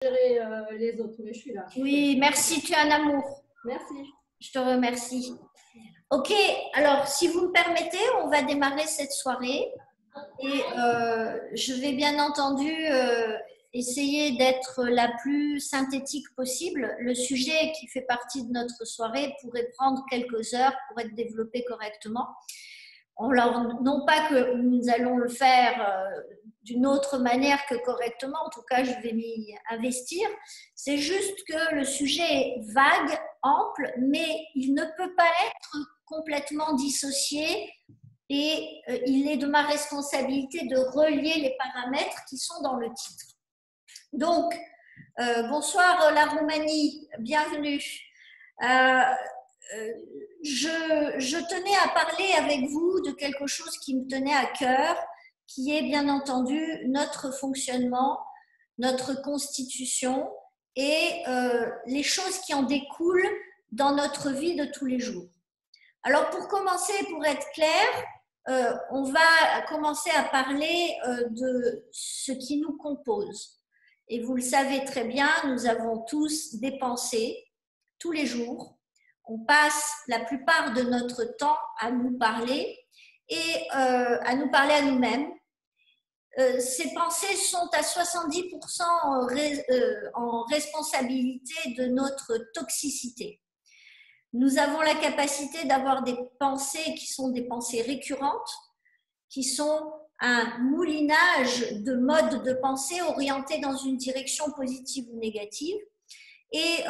Gérer les autres, mais je suis là. Oui, merci, tu es un amour. Merci. Je te remercie. Ok, alors si vous me permettez, on va démarrer cette soirée. Et je vais bien entendu essayer d'être la plus synthétique possible. Le sujet qui fait partie de notre soirée pourrait prendre quelques heures pour être développé correctement. Non pas que nous allons le faire d'une autre manière que correctement, en tout cas je vais m'y investir, c'est juste que le sujet est vague, ample, mais il ne peut pas être complètement dissocié et il est de ma responsabilité de relier les paramètres qui sont dans le titre. Donc, bonsoir la Roumanie, bienvenue. Je tenais à parler avec vous de quelque chose qui me tenait à cœur, qui est bien entendu notre fonctionnement, notre constitution et les choses qui en découlent dans notre vie de tous les jours. Alors pour commencer, pour être clair, on va commencer à parler de ce qui nous compose. Et vous le savez très bien, nous avons tous des pensées tous les jours. On passe la plupart de notre temps à nous parler et à nous parler à nous-mêmes. Ces pensées sont à 70% en responsabilité de notre toxicité. Nous avons la capacité d'avoir des pensées qui sont des pensées récurrentes, qui sont un moulinage de modes de pensée orientés dans une direction positive ou négative. Et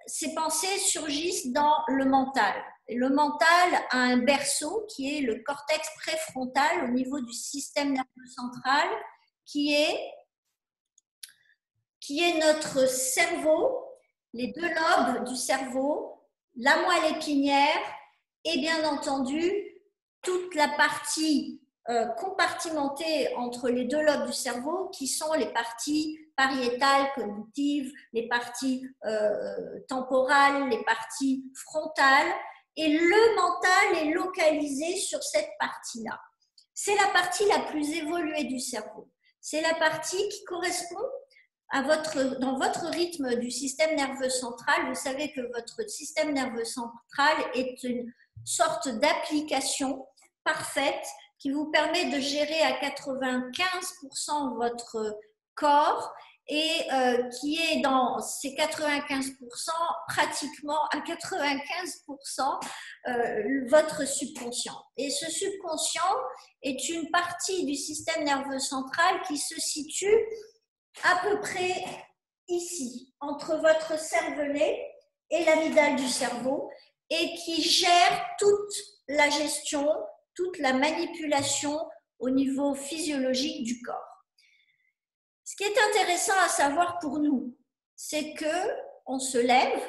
ces pensées surgissent dans le mental. Et le mental a un berceau qui est le cortex préfrontal au niveau du système nerveux central, qui est notre cerveau, les deux lobes du cerveau, la moelle épinière et bien entendu toute la partie compartimentée entre les deux lobes du cerveau qui sont les parties pariétales, cognitives, les parties temporales, les parties frontales, et le mental est localisé sur cette partie-là. C'est la partie la plus évoluée du cerveau. C'est la partie qui correspond dans votre rythme du système nerveux central. Vous savez que votre système nerveux central est une sorte d'application parfaite qui vous permet de gérer à 95% votre corps et qui est dans ces 95% pratiquement à 95% votre subconscient. Et ce subconscient est une partie du système nerveux central qui se situe à peu près ici, entre votre cervelet et l'amygdale du cerveau, et qui gère toute la gestion, toute la manipulation au niveau physiologique du corps. Ce qui est intéressant à savoir pour nous, c'est qu'on se lève,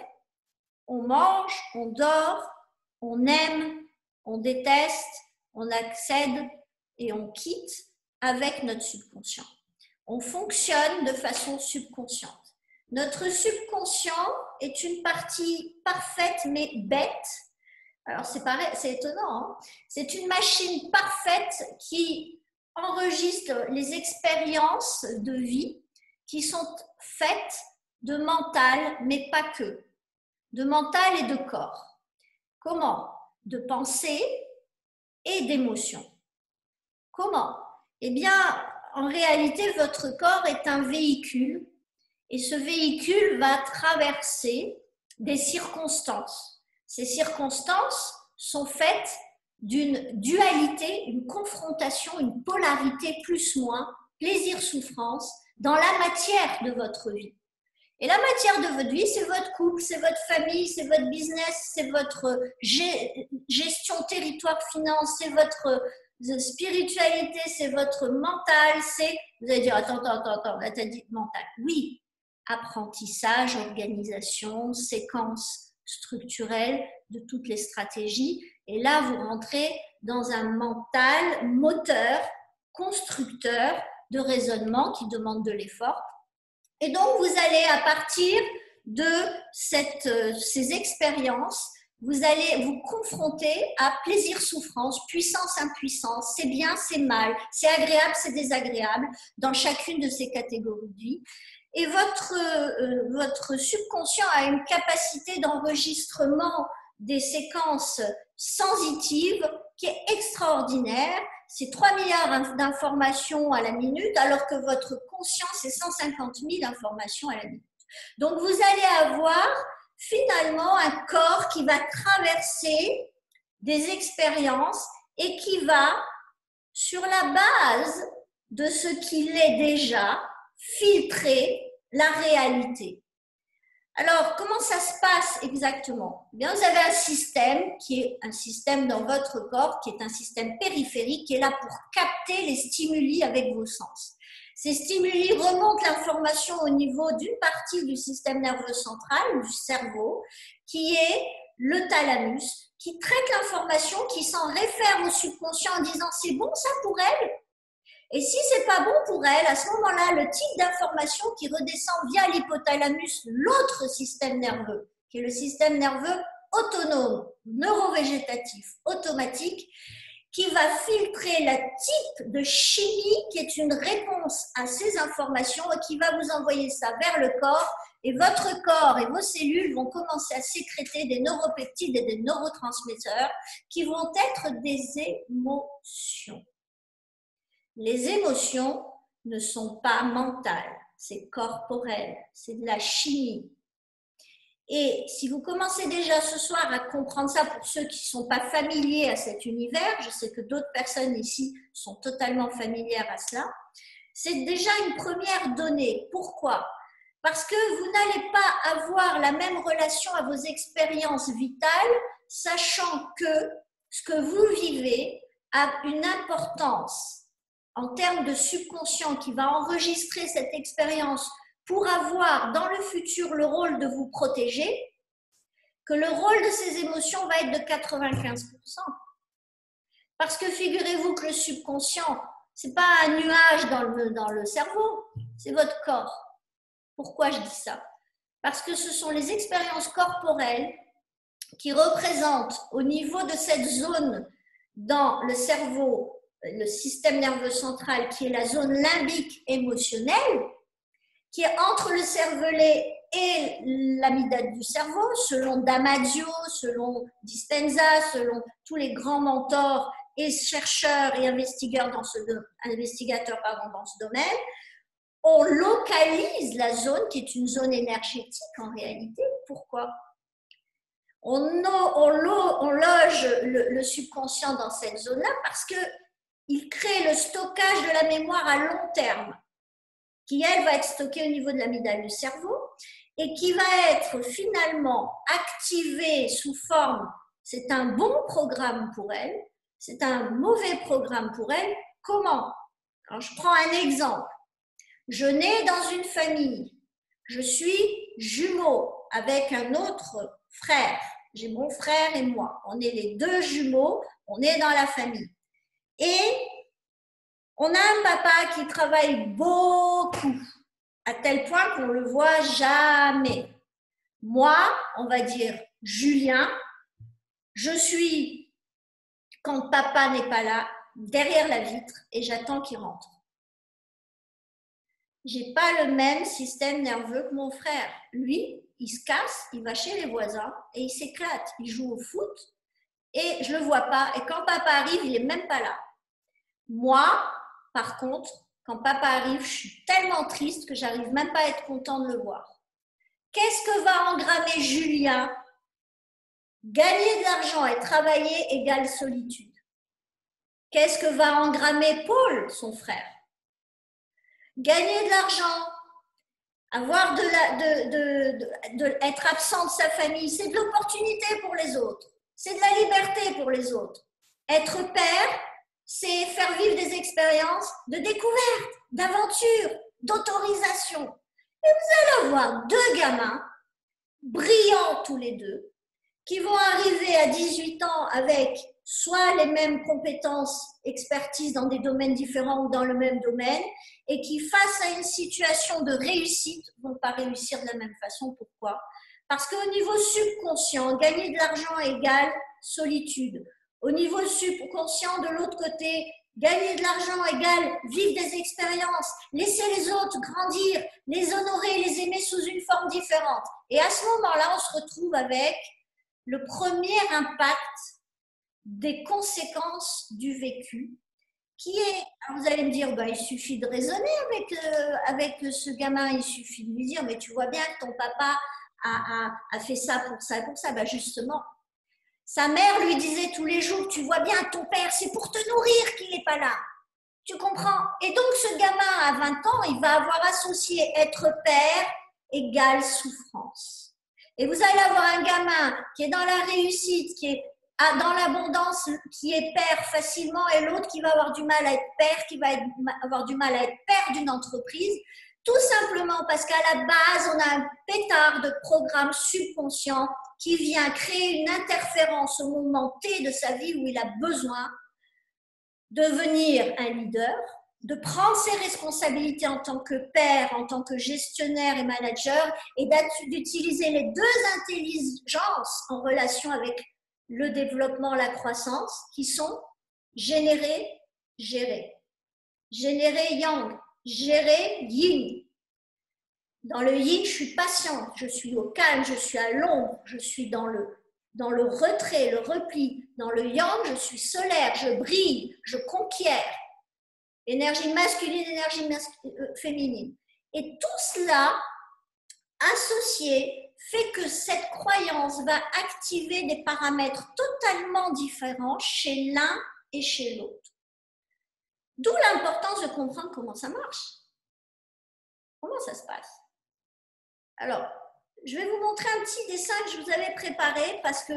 on mange, on dort, on aime, on déteste, on accède et on quitte avec notre subconscient. On fonctionne de façon subconsciente. Notre subconscient est une partie parfaite mais bête. Alors c'est étonnant, hein? C'est une machine parfaite qui enregistre les expériences de vie qui sont faites de mental, mais pas que, de mental et de corps. Comment? De pensée et d'émotion. Comment? Eh bien, en réalité, votre corps est un véhicule et ce véhicule va traverser des circonstances. Ces circonstances sont faites d'une dualité, une confrontation, une polarité plus-moins, plaisir-souffrance dans la matière de votre vie. Et la matière de votre vie, c'est votre couple, c'est votre famille, c'est votre business, c'est votre gestion territoire finance, c'est votre spiritualité, c'est votre mental, vous allez dire, attends, là t'as dit mental. Oui, apprentissage, organisation, séquence structurelle de toutes les stratégies. Et là, vous rentrez dans un mental moteur, constructeur de raisonnement qui demande de l'effort. Et donc, vous allez, à partir de ces expériences, vous allez vous confronter à plaisir-souffrance, puissance-impuissance, c'est bien, c'est mal, c'est agréable, c'est désagréable, dans chacune de ces catégories de vie. et votre subconscient a une capacité d'enregistrement des séquences sensitives qui est extraordinaire. C'est 3 milliards d'informations à la minute, alors que votre conscient, c'est 150 000 informations à la minute. Donc, vous allez avoir finalement un corps qui va traverser des expériences et qui va, sur la base de ce qu'il est déjà, filtrer la réalité. Alors, comment ça se passe exactement? Eh bien, vous avez un système qui est un système dans votre corps, qui est un système périphérique, qui est là pour capter les stimuli avec vos sens. Ces stimuli remontent l'information au niveau d'une partie du système nerveux central, du cerveau, qui est le thalamus, qui traite l'information, qui s'en réfère au subconscient en disant « c'est bon ça pour elle ?» Et si c'est pas bon pour elle, à ce moment-là, le type d'information qui redescend via l'hypothalamus, l'autre système nerveux, qui est le système nerveux autonome, neurovégétatif, automatique, qui va filtrer le type de chimie qui est une réponse à ces informations et qui va vous envoyer ça vers le corps. Et votre corps et vos cellules vont commencer à sécréter des neuropeptides et des neurotransmetteurs qui vont être des émotions. Les émotions ne sont pas mentales, c'est corporel, c'est de la chimie. Et si vous commencez déjà ce soir à comprendre ça pour ceux qui ne sont pas familiers à cet univers, je sais que d'autres personnes ici sont totalement familières à cela, c'est déjà une première donnée. Pourquoi? Parce que vous n'allez pas avoir la même relation à vos expériences vitales, sachant que ce que vous vivez a une importance en termes de subconscient qui va enregistrer cette expérience pour avoir dans le futur le rôle de vous protéger, que le rôle de ces émotions va être de 95%. Parce que figurez-vous que le subconscient, ce n'est pas un nuage dans le cerveau, c'est votre corps. Pourquoi je dis ça? Parce que ce sont les expériences corporelles qui représentent au niveau de cette zone dans le cerveau, le système nerveux central, qui est la zone limbique émotionnelle, qui est entre le cervelet et l'amygdale du cerveau, selon Damasio, selon Dispenza, selon tous les grands mentors et chercheurs et investigateurs dans ce domaine. On localise la zone qui est une zone énergétique en réalité. Pourquoi? On loge le subconscient dans cette zone-là parce qu'il crée le stockage de la mémoire à long terme, qui, elle, va être stockée au niveau de l'amygdale du cerveau et qui va être finalement activée sous forme, c'est un bon programme pour elle, c'est un mauvais programme pour elle. Comment? Alors, je prends un exemple. Je nais dans une famille, je suis jumeau avec un autre frère. J'ai mon frère et moi. On est les deux jumeaux, on est dans la famille. Et on a un papa qui travaille beaucoup, à tel point qu'on ne le voit jamais. Moi, on va dire Julien, je suis, quand papa n'est pas là, derrière la vitre et j'attends qu'il rentre. Je n'ai pas le même système nerveux que mon frère. Lui, il se casse, il va chez les voisins et il s'éclate. Il joue au foot et je ne le vois pas. Et quand papa arrive, il n'est même pas là. Moi, par contre, quand papa arrive, je suis tellement triste que je n'arrive même pas à être content de le voir. Qu'est-ce que va engrammer Julien? Gagner de l'argent et travailler égale solitude. Qu'est-ce que va engrammer Paul, son frère? Gagner de l'argent, être absent de sa famille, c'est de l'opportunité pour les autres, c'est de la liberté pour les autres. Être père, c'est faire vivre des expériences de découverte, d'aventure, d'autorisation. Et vous allez avoir deux gamins, brillants tous les deux, qui vont arriver à 18 ans avec soit les mêmes compétences, expertise dans des domaines différents ou dans le même domaine, et qui, face à une situation de réussite, ne vont pas réussir de la même façon. Pourquoi? Parce qu'au niveau subconscient, gagner de l'argent égale solitude. Au niveau subconscient, de l'autre côté, Gagner de l'argent égale vivre des expériences, laisser les autres grandir, les honorer, les aimer sous une forme différente. Et à ce moment-là, on se retrouve avec le premier impact des conséquences du vécu, qui est, alors vous allez me dire, il suffit de raisonner avec ce gamin, il suffit de lui dire, mais tu vois bien que ton papa a fait ça pour ça et pour ça. Justement, sa mère lui disait tous les jours, tu vois bien, ton père, c'est pour te nourrir qu'il n'est pas là. Tu comprends? Et donc, ce gamin, à 20 ans, il va avoir associé être père égale souffrance. Et vous allez avoir un gamin qui est dans la réussite, qui est dans l'abondance, qui est père facilement, et l'autre qui va avoir du mal à être père, qui va avoir du mal à être père d'une entreprise, tout simplement parce qu'à la base, on a un pétard de programme subconscient qui vient créer une interférence au moment T de sa vie où il a besoin de devenir un leader, de prendre ses responsabilités en tant que père, en tant que gestionnaire et manager, et d'utiliser les deux intelligences en relation avec le développement, la croissance, qui sont générer, gérer. Générer yang, gérer yin. Dans le yin, je suis patiente, je suis au calme, je suis à l'ombre, je suis dans le retrait, le repli. Dans le yang, je suis solaire, je brille, je conquiers. Énergie masculine, énergie féminine. Et tout cela, associé, fait que cette croyance va activer des paramètres totalement différents chez l'un et chez l'autre. D'où l'importance de comprendre comment ça marche. Comment ça se passe? Alors, je vais vous montrer un petit dessin que je vous avais préparé parce que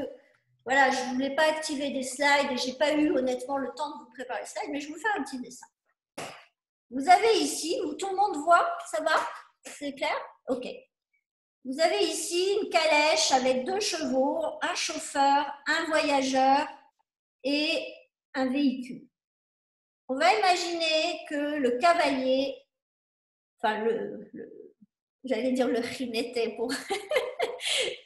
voilà, je ne voulais pas activer des slides et je n'ai pas eu honnêtement le temps de vous préparer les slides, mais je vais vous faire un petit dessin. Vous avez ici, où tout le monde voit, ça va? C'est clair? Ok. Vous avez ici une calèche avec 2 chevaux, un chauffeur, un voyageur et un véhicule. On va imaginer que le cavalier, enfin j'allais dire le jinete pour,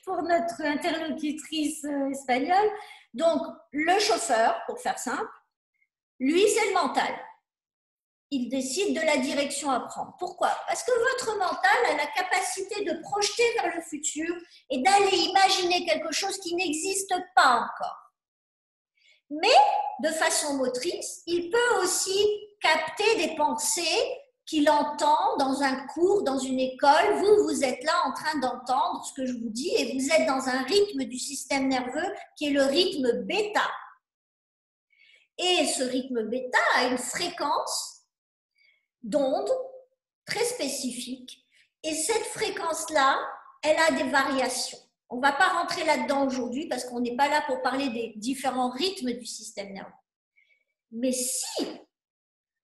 pour notre interlocutrice espagnole, donc le chauffeur, pour faire simple, lui c'est le mental. Il décide de la direction à prendre. Pourquoi? Parce que votre mental a la capacité de projeter vers le futur et d'aller imaginer quelque chose qui n'existe pas encore. Mais, de façon motrice, il peut aussi capter des pensées qu'il entend dans un cours, dans une école. Vous êtes là en train d'entendre ce que je vous dis et vous êtes dans un rythme du système nerveux qui est le rythme bêta. Et ce rythme bêta a une fréquence d'ondes très spécifiques. Et cette fréquence-là, elle a des variations. On ne va pas rentrer là-dedans aujourd'hui parce qu'on n'est pas là pour parler des différents rythmes du système nerveux. Mais si,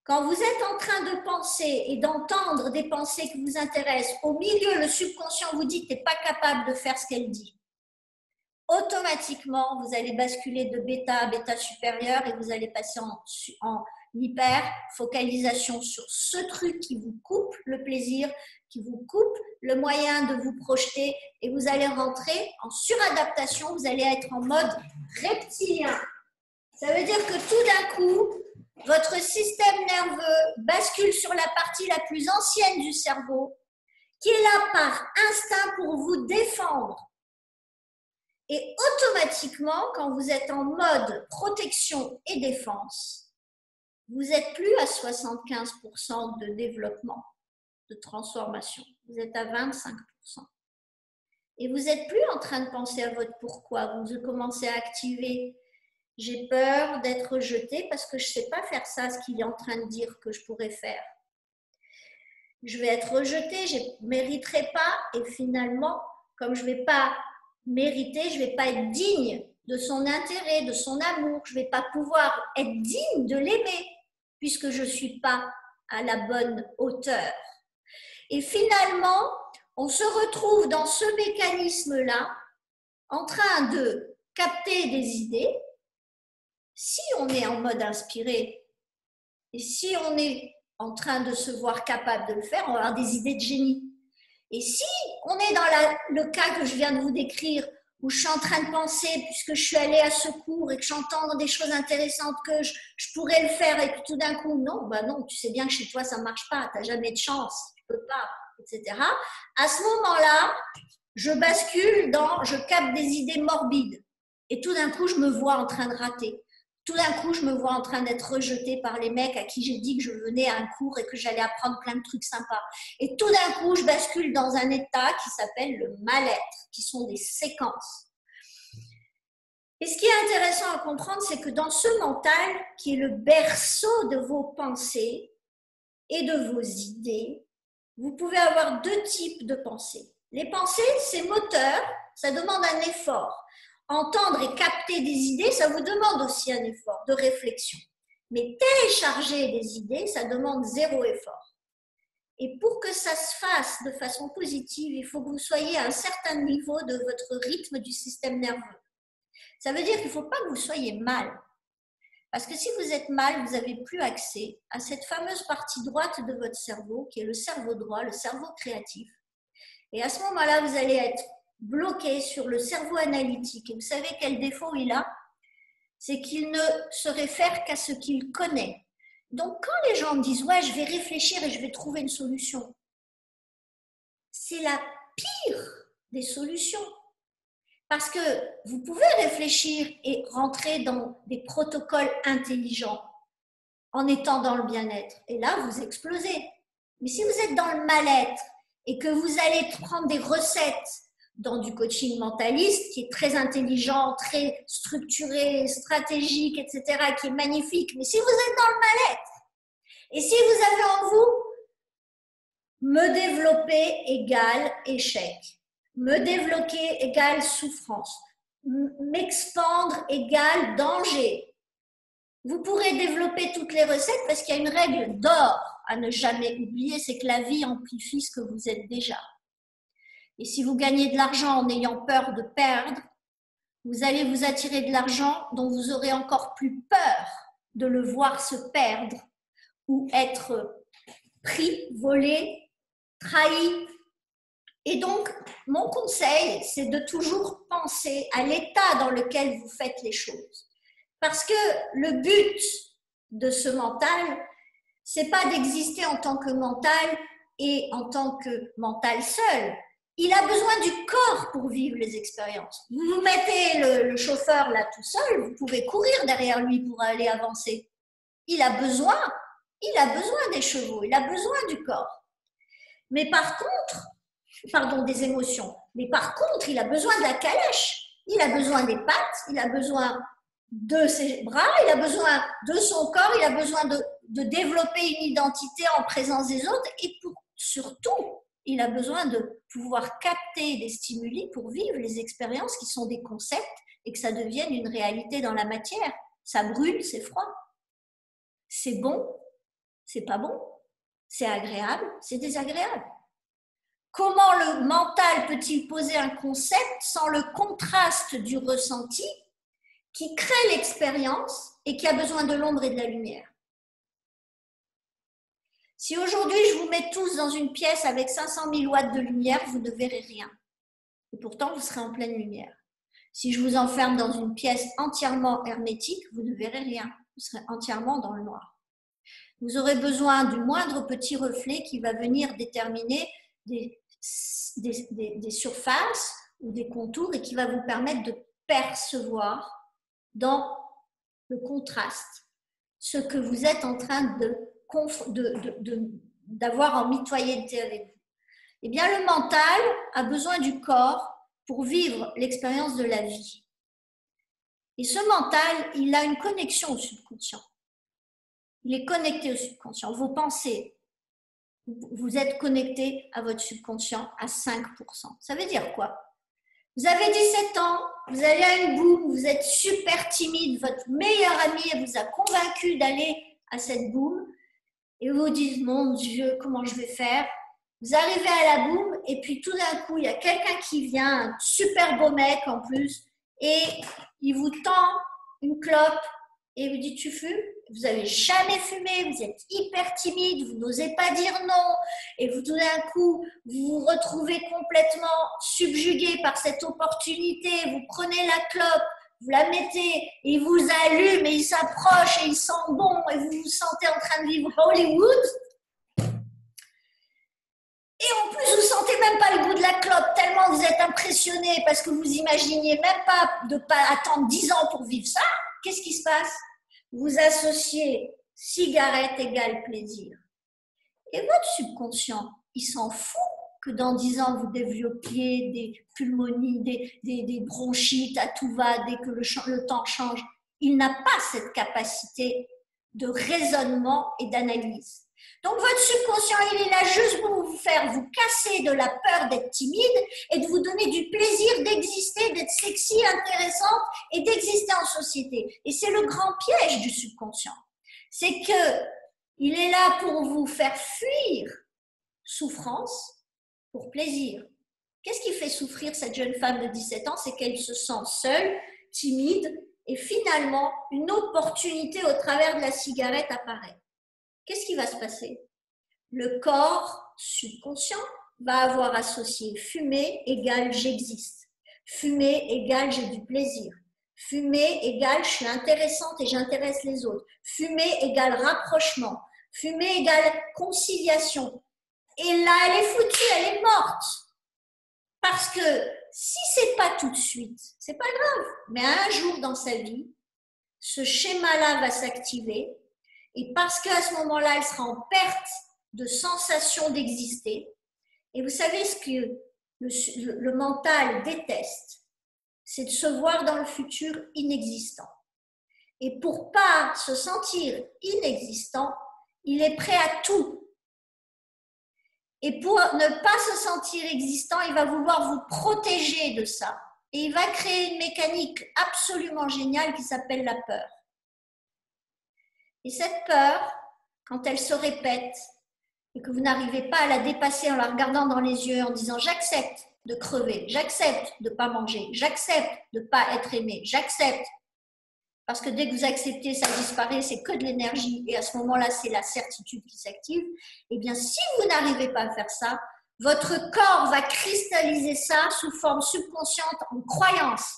quand vous êtes en train de penser et d'entendre des pensées qui vous intéressent, au milieu, le subconscient vous dit que tu n'es pas capable de faire ce qu'elle dit, automatiquement, vous allez basculer de bêta à bêta supérieur et vous allez passer en hyper focalisation sur ce truc qui vous coupe le plaisir, qui vous coupe le moyen de vous projeter et vous allez rentrer en suradaptation, vous allez être en mode reptilien. Ça veut dire que tout d'un coup, votre système nerveux bascule sur la partie la plus ancienne du cerveau qui est là par instinct pour vous défendre. Et automatiquement, quand vous êtes en mode protection et défense, vous n'êtes plus à 75% de développement, de transformation. Vous êtes à 25%. Et vous n'êtes plus en train de penser à votre pourquoi. Vous commencez à activer. J'ai peur d'être rejeté parce que je ne sais pas faire ça, ce qu'il est en train de dire que je pourrais faire. Je vais être rejeté, je ne mériterai pas. Et finalement, comme je ne vais pas mériter, je ne vais pas être digne de son intérêt, de son amour. Je ne vais pas pouvoir être digne de l'aimer puisque je ne suis pas à la bonne hauteur. Et finalement, on se retrouve dans ce mécanisme-là en train de capter des idées. Si on est en mode inspiré et si on est en train de se voir capable de le faire, on va avoir des idées de génie. Et si on est dans le cas que je viens de vous décrire, où je suis en train de penser, puisque je suis allée à ce cours et que j'entends des choses intéressantes, que je pourrais le faire et que tout d'un coup, non, bah non, tu sais bien que chez toi, ça ne marche pas, tu n'as jamais de chance, tu ne peux pas, etc. À ce moment-là, je bascule je capte des idées morbides. Et tout d'un coup, je me vois en train de rater. Tout d'un coup, je me vois en train d'être rejetée par les mecs à qui j'ai dit que je venais à un cours et que j'allais apprendre plein de trucs sympas. Et tout d'un coup, je bascule dans un état qui s'appelle le mal-être, qui sont des séquences. Et ce qui est intéressant à comprendre, c'est que dans ce mental, qui est le berceau de vos pensées et de vos idées, vous pouvez avoir deux types de pensées. Les pensées, c'est moteur, ça demande un effort. Entendre et capter des idées, ça vous demande aussi un effort de réflexion. Mais télécharger des idées, ça demande zéro effort. Et pour que ça se fasse de façon positive, il faut que vous soyez à un certain niveau de votre rythme du système nerveux. Ça veut dire qu'il ne faut pas que vous soyez mal. Parce que si vous êtes mal, vous n'avez plus accès à cette fameuse partie droite de votre cerveau, qui est le cerveau droit, le cerveau créatif. Et à ce moment-là, vous allez être bloqué sur le cerveau analytique. Et vous savez quel défaut il a? C'est qu'il ne se réfère qu'à ce qu'il connaît. Donc, quand les gens disent « ouais, je vais réfléchir et je vais trouver une solution », c'est la pire des solutions. Parce que vous pouvez réfléchir et rentrer dans des protocoles intelligents en étant dans le bien-être. Et là, vous explosez. Mais si vous êtes dans le mal-être et que vous allez prendre des recettes dans du coaching mentaliste qui est très intelligent, très structuré, stratégique, etc., qui est magnifique, mais si vous êtes dans le mal-être et si vous avez en vous me développer égale échec, me développer égale souffrance, m'expandre égale danger, vous pourrez développer toutes les recettes parce qu'il y a une règle d'or à ne jamais oublier, c'est que la vie amplifie ce que vous êtes déjà. Et si vous gagnez de l'argent en ayant peur de perdre, vous allez vous attirer de l'argent dont vous aurez encore plus peur de le voir se perdre ou être pris, volé, trahi. Et donc, mon conseil, c'est de toujours penser à l'état dans lequel vous faites les choses. Parce que le but de ce mental, c'est pas d'exister en tant que mental et en tant que mental seul. Il a besoin du corps pour vivre les expériences. Vous mettez le chauffeur là tout seul, vous pouvez courir derrière lui pour aller avancer. Il a besoin des chevaux, il a besoin du corps. Mais par contre, des émotions. Mais par contre, il a besoin de la calèche. Il a besoin des pattes, il a besoin de ses bras, il a besoin de son corps, il a besoin de développer une identité en présence des autres et surtout, il a besoin de pouvoir capter des stimuli pour vivre les expériences qui sont des concepts et que ça devienne une réalité dans la matière. Ça brûle, c'est froid. C'est bon, c'est pas bon. C'est agréable, c'est désagréable. Comment le mental peut-il poser un concept sans le contraste du ressenti qui crée l'expérience et qui a besoin de l'ombre et de la lumière? Si aujourd'hui je vous mets tous dans une pièce avec 500 000 watts de lumière, vous ne verrez rien. Et pourtant, vous serez en pleine lumière. Si je vous enferme dans une pièce entièrement hermétique, vous ne verrez rien. Vous serez entièrement dans le noir. Vous aurez besoin du moindre petit reflet qui va venir déterminer des surfaces ou des contours et qui va vous permettre de percevoir dans le contraste ce que vous êtes en train d'avoir en mitoyenneté avec vous. Eh bien, le mental a besoin du corps pour vivre l'expérience de la vie. Et ce mental, il a une connexion au subconscient. Il est connecté au subconscient. Vos pensées, vous êtes connecté à votre subconscient à 5%. Ça veut dire quoi? Vous avez 17 ans, vous allez à une boum, vous êtes super timide, votre meilleur ami vous a convaincu d'aller à cette boum et vous vous dites, mon Dieu, comment je vais faire? Vous arrivez à la boum et puis tout d'un coup, il y a quelqu'un qui vient, un super beau mec en plus, et il vous tend une clope et vous dites tu fumes, vous n'avez jamais fumé, vous êtes hyper timide, vous n'osez pas dire non, et vous tout d'un coup, vous vous retrouvez complètement subjugué par cette opportunité, vous prenez la clope, vous la mettez, et il vous allume, et il s'approche, et il sent bon, et vous vous sentez en train de vivre Hollywood. Et en plus, vous ne sentez même pas le goût de la clope, tellement vous êtes impressionné, parce que vous imaginiez même pas de ne pas attendre 10 ans pour vivre ça. Qu'est-ce qui se passe? Vous associez cigarette égale plaisir. Et votre subconscient, il s'en fout que dans 10 ans, vous développiez des pulmonies, des bronchites à tout va dès que le temps change. Il n'a pas cette capacité de raisonnement et d'analyse. Donc, votre subconscient, il est là juste pour vous faire vous casser de la peur d'être timide et de vous donner du plaisir d'exister, d'être sexy, intéressante et d'exister en société. Et c'est le grand piège du subconscient. C'est qu'il est là pour vous faire fuir souffrance pour plaisir. Qu'est-ce qui fait souffrir cette jeune femme de 17 ans? C'est qu'elle se sent seule, timide et finalement, une opportunité au travers de la cigarette apparaît. Qu'est-ce qui va se passer? Le corps subconscient va avoir associé fumée égale j'existe, fumée égale j'ai du plaisir, fumée égale je suis intéressante et j'intéresse les autres, fumée égale rapprochement, fumée égale conciliation. Et là, elle est foutue, elle est morte. Parce que si c'est pas tout de suite, c'est pas grave, mais un jour dans sa vie, ce schéma-là va s'activer. Et parce qu'à ce moment-là, elle sera en perte de sensation d'exister. Et vous savez ce que le mental déteste, c'est de se voir dans le futur inexistant. Et pour pas se sentir inexistant, il est prêt à tout. Et pour ne pas se sentir existant, il va vouloir vous protéger de ça. Et il va créer une mécanique absolument géniale qui s'appelle la peur. Et cette peur, quand elle se répète et que vous n'arrivez pas à la dépasser en la regardant dans les yeux, en disant « j'accepte de crever, j'accepte de ne pas manger, j'accepte de ne pas être aimé, j'accepte ». Parce que dès que vous acceptez, ça disparaît, c'est que de l'énergie. Et à ce moment-là, c'est la certitude qui s'active. Eh bien, si vous n'arrivez pas à faire ça, votre corps va cristalliser ça sous forme subconsciente en croyance.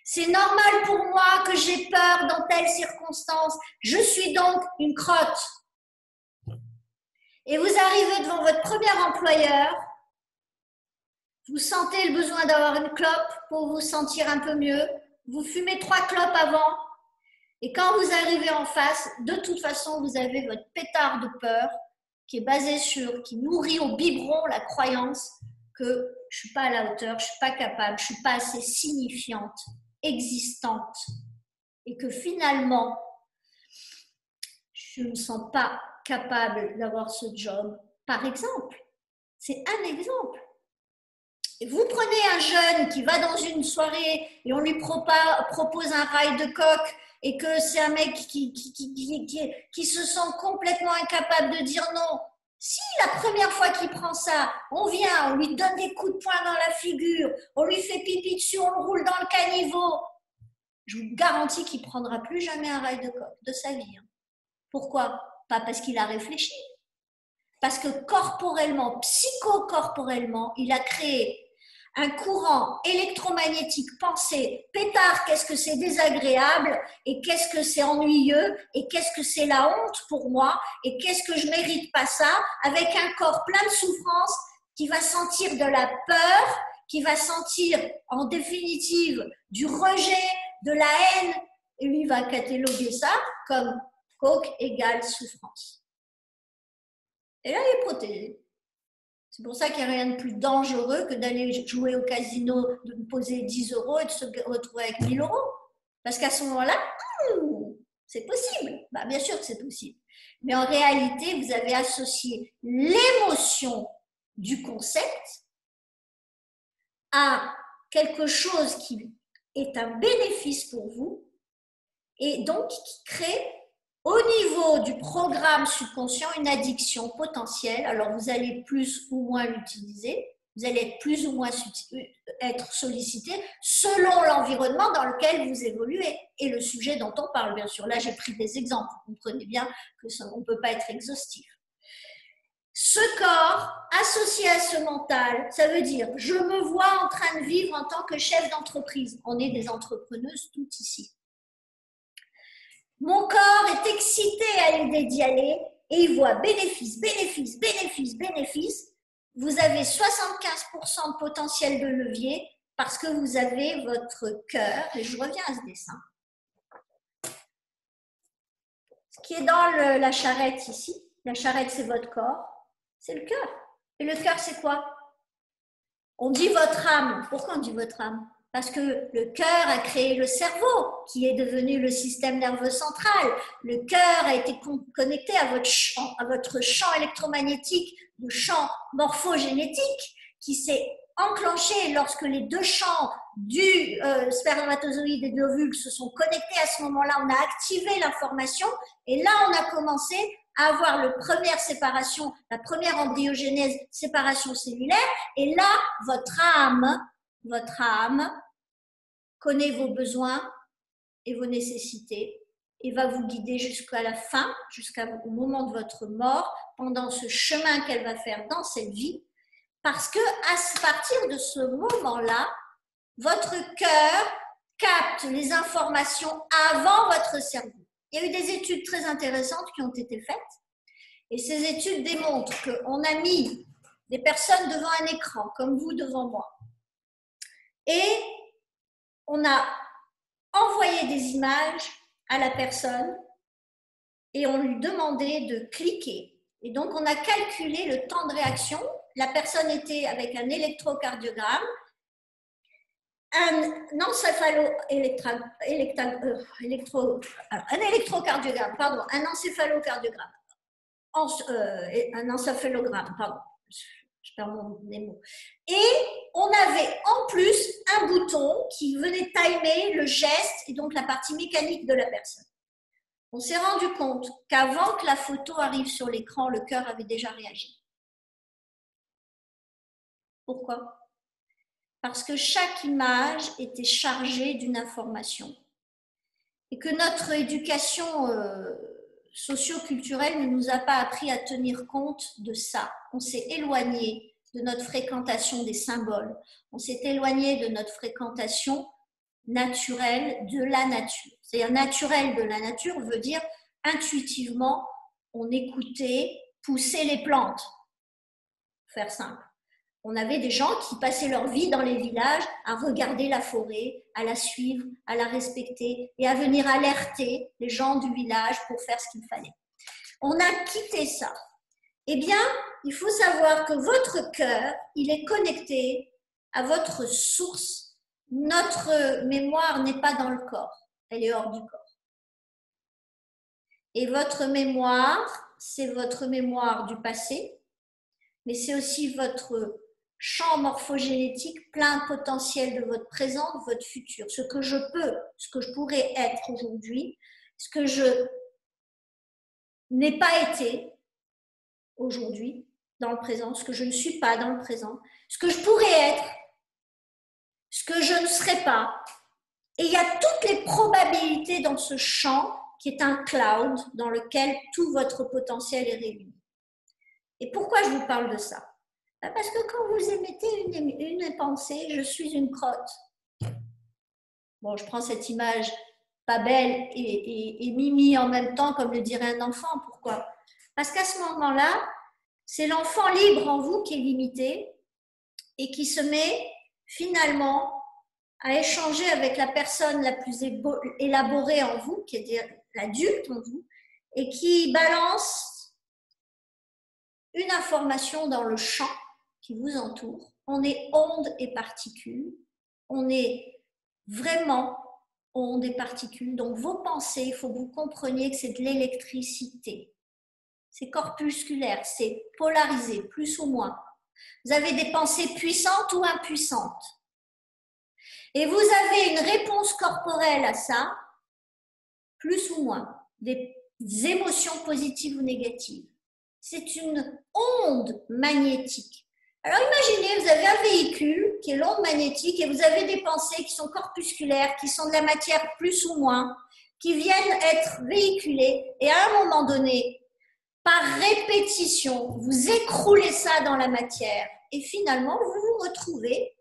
C'est normal pour moi que j'ai peur dans telle circonstance. Je suis donc une crotte. Et vous arrivez devant votre premier employeur, vous sentez le besoin d'avoir une clope pour vous sentir un peu mieux. Vous fumez 3 clopes avant. Et quand vous arrivez en face, de toute façon, vous avez votre pétard de peur qui est basé qui nourrit au biberon la croyance que je ne suis pas à la hauteur, je ne suis pas capable, je ne suis pas assez signifiante, existante. Et que finalement, je ne me sens pas capable d'avoir ce job. Par exemple, c'est un exemple. Et vous prenez un jeune qui va dans une soirée et on lui propose un rail de coq et que c'est un mec qui se sent complètement incapable de dire non. Si la première fois qu'il prend ça, on vient, on lui donne des coups de poing dans la figure, on lui fait pipi dessus, on le roule dans le caniveau, je vous garantis qu'il ne prendra plus jamais un rail de coq de sa vie. Pourquoi? Pas parce qu'il a réfléchi. Parce que corporellement, psychocorporellement, il a créé un courant électromagnétique pensé, pétard, qu'est-ce que c'est désagréable, et qu'est-ce que c'est ennuyeux, et qu'est-ce que c'est la honte pour moi, et qu'est-ce que je mérite pas ça, avec un corps plein de souffrance qui va sentir de la peur, qui va sentir en définitive du rejet, de la haine, et lui va cataloguer ça comme coke égale souffrance. Et là, il est protégé. C'est pour ça qu'il n'y a rien de plus dangereux que d'aller jouer au casino, de me poser 10 € et de se retrouver avec 1000 €. Parce qu'à ce moment-là, c'est possible. Bah, bien sûr que c'est possible. Mais en réalité, vous avez associé l'émotion du concept à quelque chose qui est un bénéfice pour vous et donc qui crée au niveau du programme subconscient une addiction potentielle. Alors vous allez plus ou moins l'utiliser, vous allez être plus ou moins être sollicité selon l'environnement dans lequel vous évoluez et le sujet dont on parle, bien sûr. Là, j'ai pris des exemples. Vous comprenez bien qu'on ne peut pas être exhaustif. Ce corps associé à ce mental, ça veut dire je me vois en train de vivre en tant que chef d'entreprise. On est des entrepreneuses toutes ici. Mon corps est excité à l'idée d'y aller et il voit bénéfice, bénéfice, bénéfice, bénéfice. Vous avez 75% de potentiel de levier parce que vous avez votre cœur, et je reviens à ce dessin. Ce qui est dans la charrette ici, la charrette c'est votre corps, c'est le cœur. Et le cœur c'est quoi? On dit votre âme. Pourquoi on dit votre âme? Parce que le cœur a créé le cerveau, qui est devenu le système nerveux central. Le cœur a été connecté à votre champ électromagnétique, le champ morphogénétique, qui s'est enclenché lorsque les deux champs du spermatozoïde et de l'ovule se sont connectés. À ce moment-là, on a activé l'information et là, on a commencé à avoir la première séparation, la première embryogénèse, séparation cellulaire. Et là, votre âme connaît vos besoins et vos nécessités et va vous guider jusqu'à la fin, jusqu'au moment de votre mort, pendant ce chemin qu'elle va faire dans cette vie, parce que à partir de ce moment-là, votre cœur capte les informations avant votre cerveau. Il y a eu des études très intéressantes qui ont été faites et ces études démontrent qu'on a mis des personnes devant un écran, comme vous devant moi, et on a envoyé des images à la personne et on lui demandait de cliquer. Et donc, on a calculé le temps de réaction. La personne était avec un électrocardiogramme, un encéphalocardiogramme, un encéphalogramme, pardon, je perds mes mots. Et on avait en plus un bouton qui venait timer le geste et donc la partie mécanique de la personne. On s'est rendu compte qu'avant que la photo arrive sur l'écran, le cœur avait déjà réagi. Pourquoi? Parce que chaque image était chargée d'une information et que notre éducation socio-culturelle ne nous a pas appris à tenir compte de ça. On s'est éloigné de notre fréquentation des symboles, on s'est éloigné de notre fréquentation naturelle de la nature. C'est-à-dire naturel de la nature veut dire intuitivement, on écoutait pousser les plantes, pour faire simple. On avait des gens qui passaient leur vie dans les villages à regarder la forêt, à la suivre, à la respecter et à venir alerter les gens du village pour faire ce qu'il fallait. On a quitté ça. Eh bien, il faut savoir que votre cœur, il est connecté à votre source. Notre mémoire n'est pas dans le corps, elle est hors du corps. Et votre mémoire, c'est votre mémoire du passé, mais c'est aussi votre champ morphogénétique plein de potentiel de votre présent, de votre futur. Ce que je peux, ce que je pourrais être aujourd'hui, ce que je n'ai pas été aujourd'hui dans le présent, ce que je ne suis pas dans le présent, ce que je pourrais être, ce que je ne serai pas. Et il y a toutes les probabilités dans ce champ qui est un cloud dans lequel tout votre potentiel est réuni. Et pourquoi je vous parle de ça? Parce que quand vous émettez une pensée, je suis une crotte. Bon, je prends cette image pas belle et mimi en même temps, comme le dirait un enfant. Pourquoi? Parce qu'à ce moment-là, c'est l'enfant libre en vous qui est limité et qui se met finalement à échanger avec la personne la plus élaborée en vous, qui est l'adulte en vous, et qui balance une information dans le champ qui vous entoure. On est ondes et particules, on est vraiment ondes et particules. Donc vos pensées, il faut que vous compreniez que c'est de l'électricité. C'est corpusculaire, c'est polarisé, plus ou moins. Vous avez des pensées puissantes ou impuissantes. Et vous avez une réponse corporelle à ça, plus ou moins, des émotions positives ou négatives. C'est une onde magnétique. Alors imaginez, vous avez un véhicule qui est l'onde magnétique et vous avez des pensées qui sont corpusculaires, qui sont de la matière plus ou moins, qui viennent être véhiculées et à un moment donné, par répétition, vous écroulez ça dans la matière et finalement vous vous retrouvez,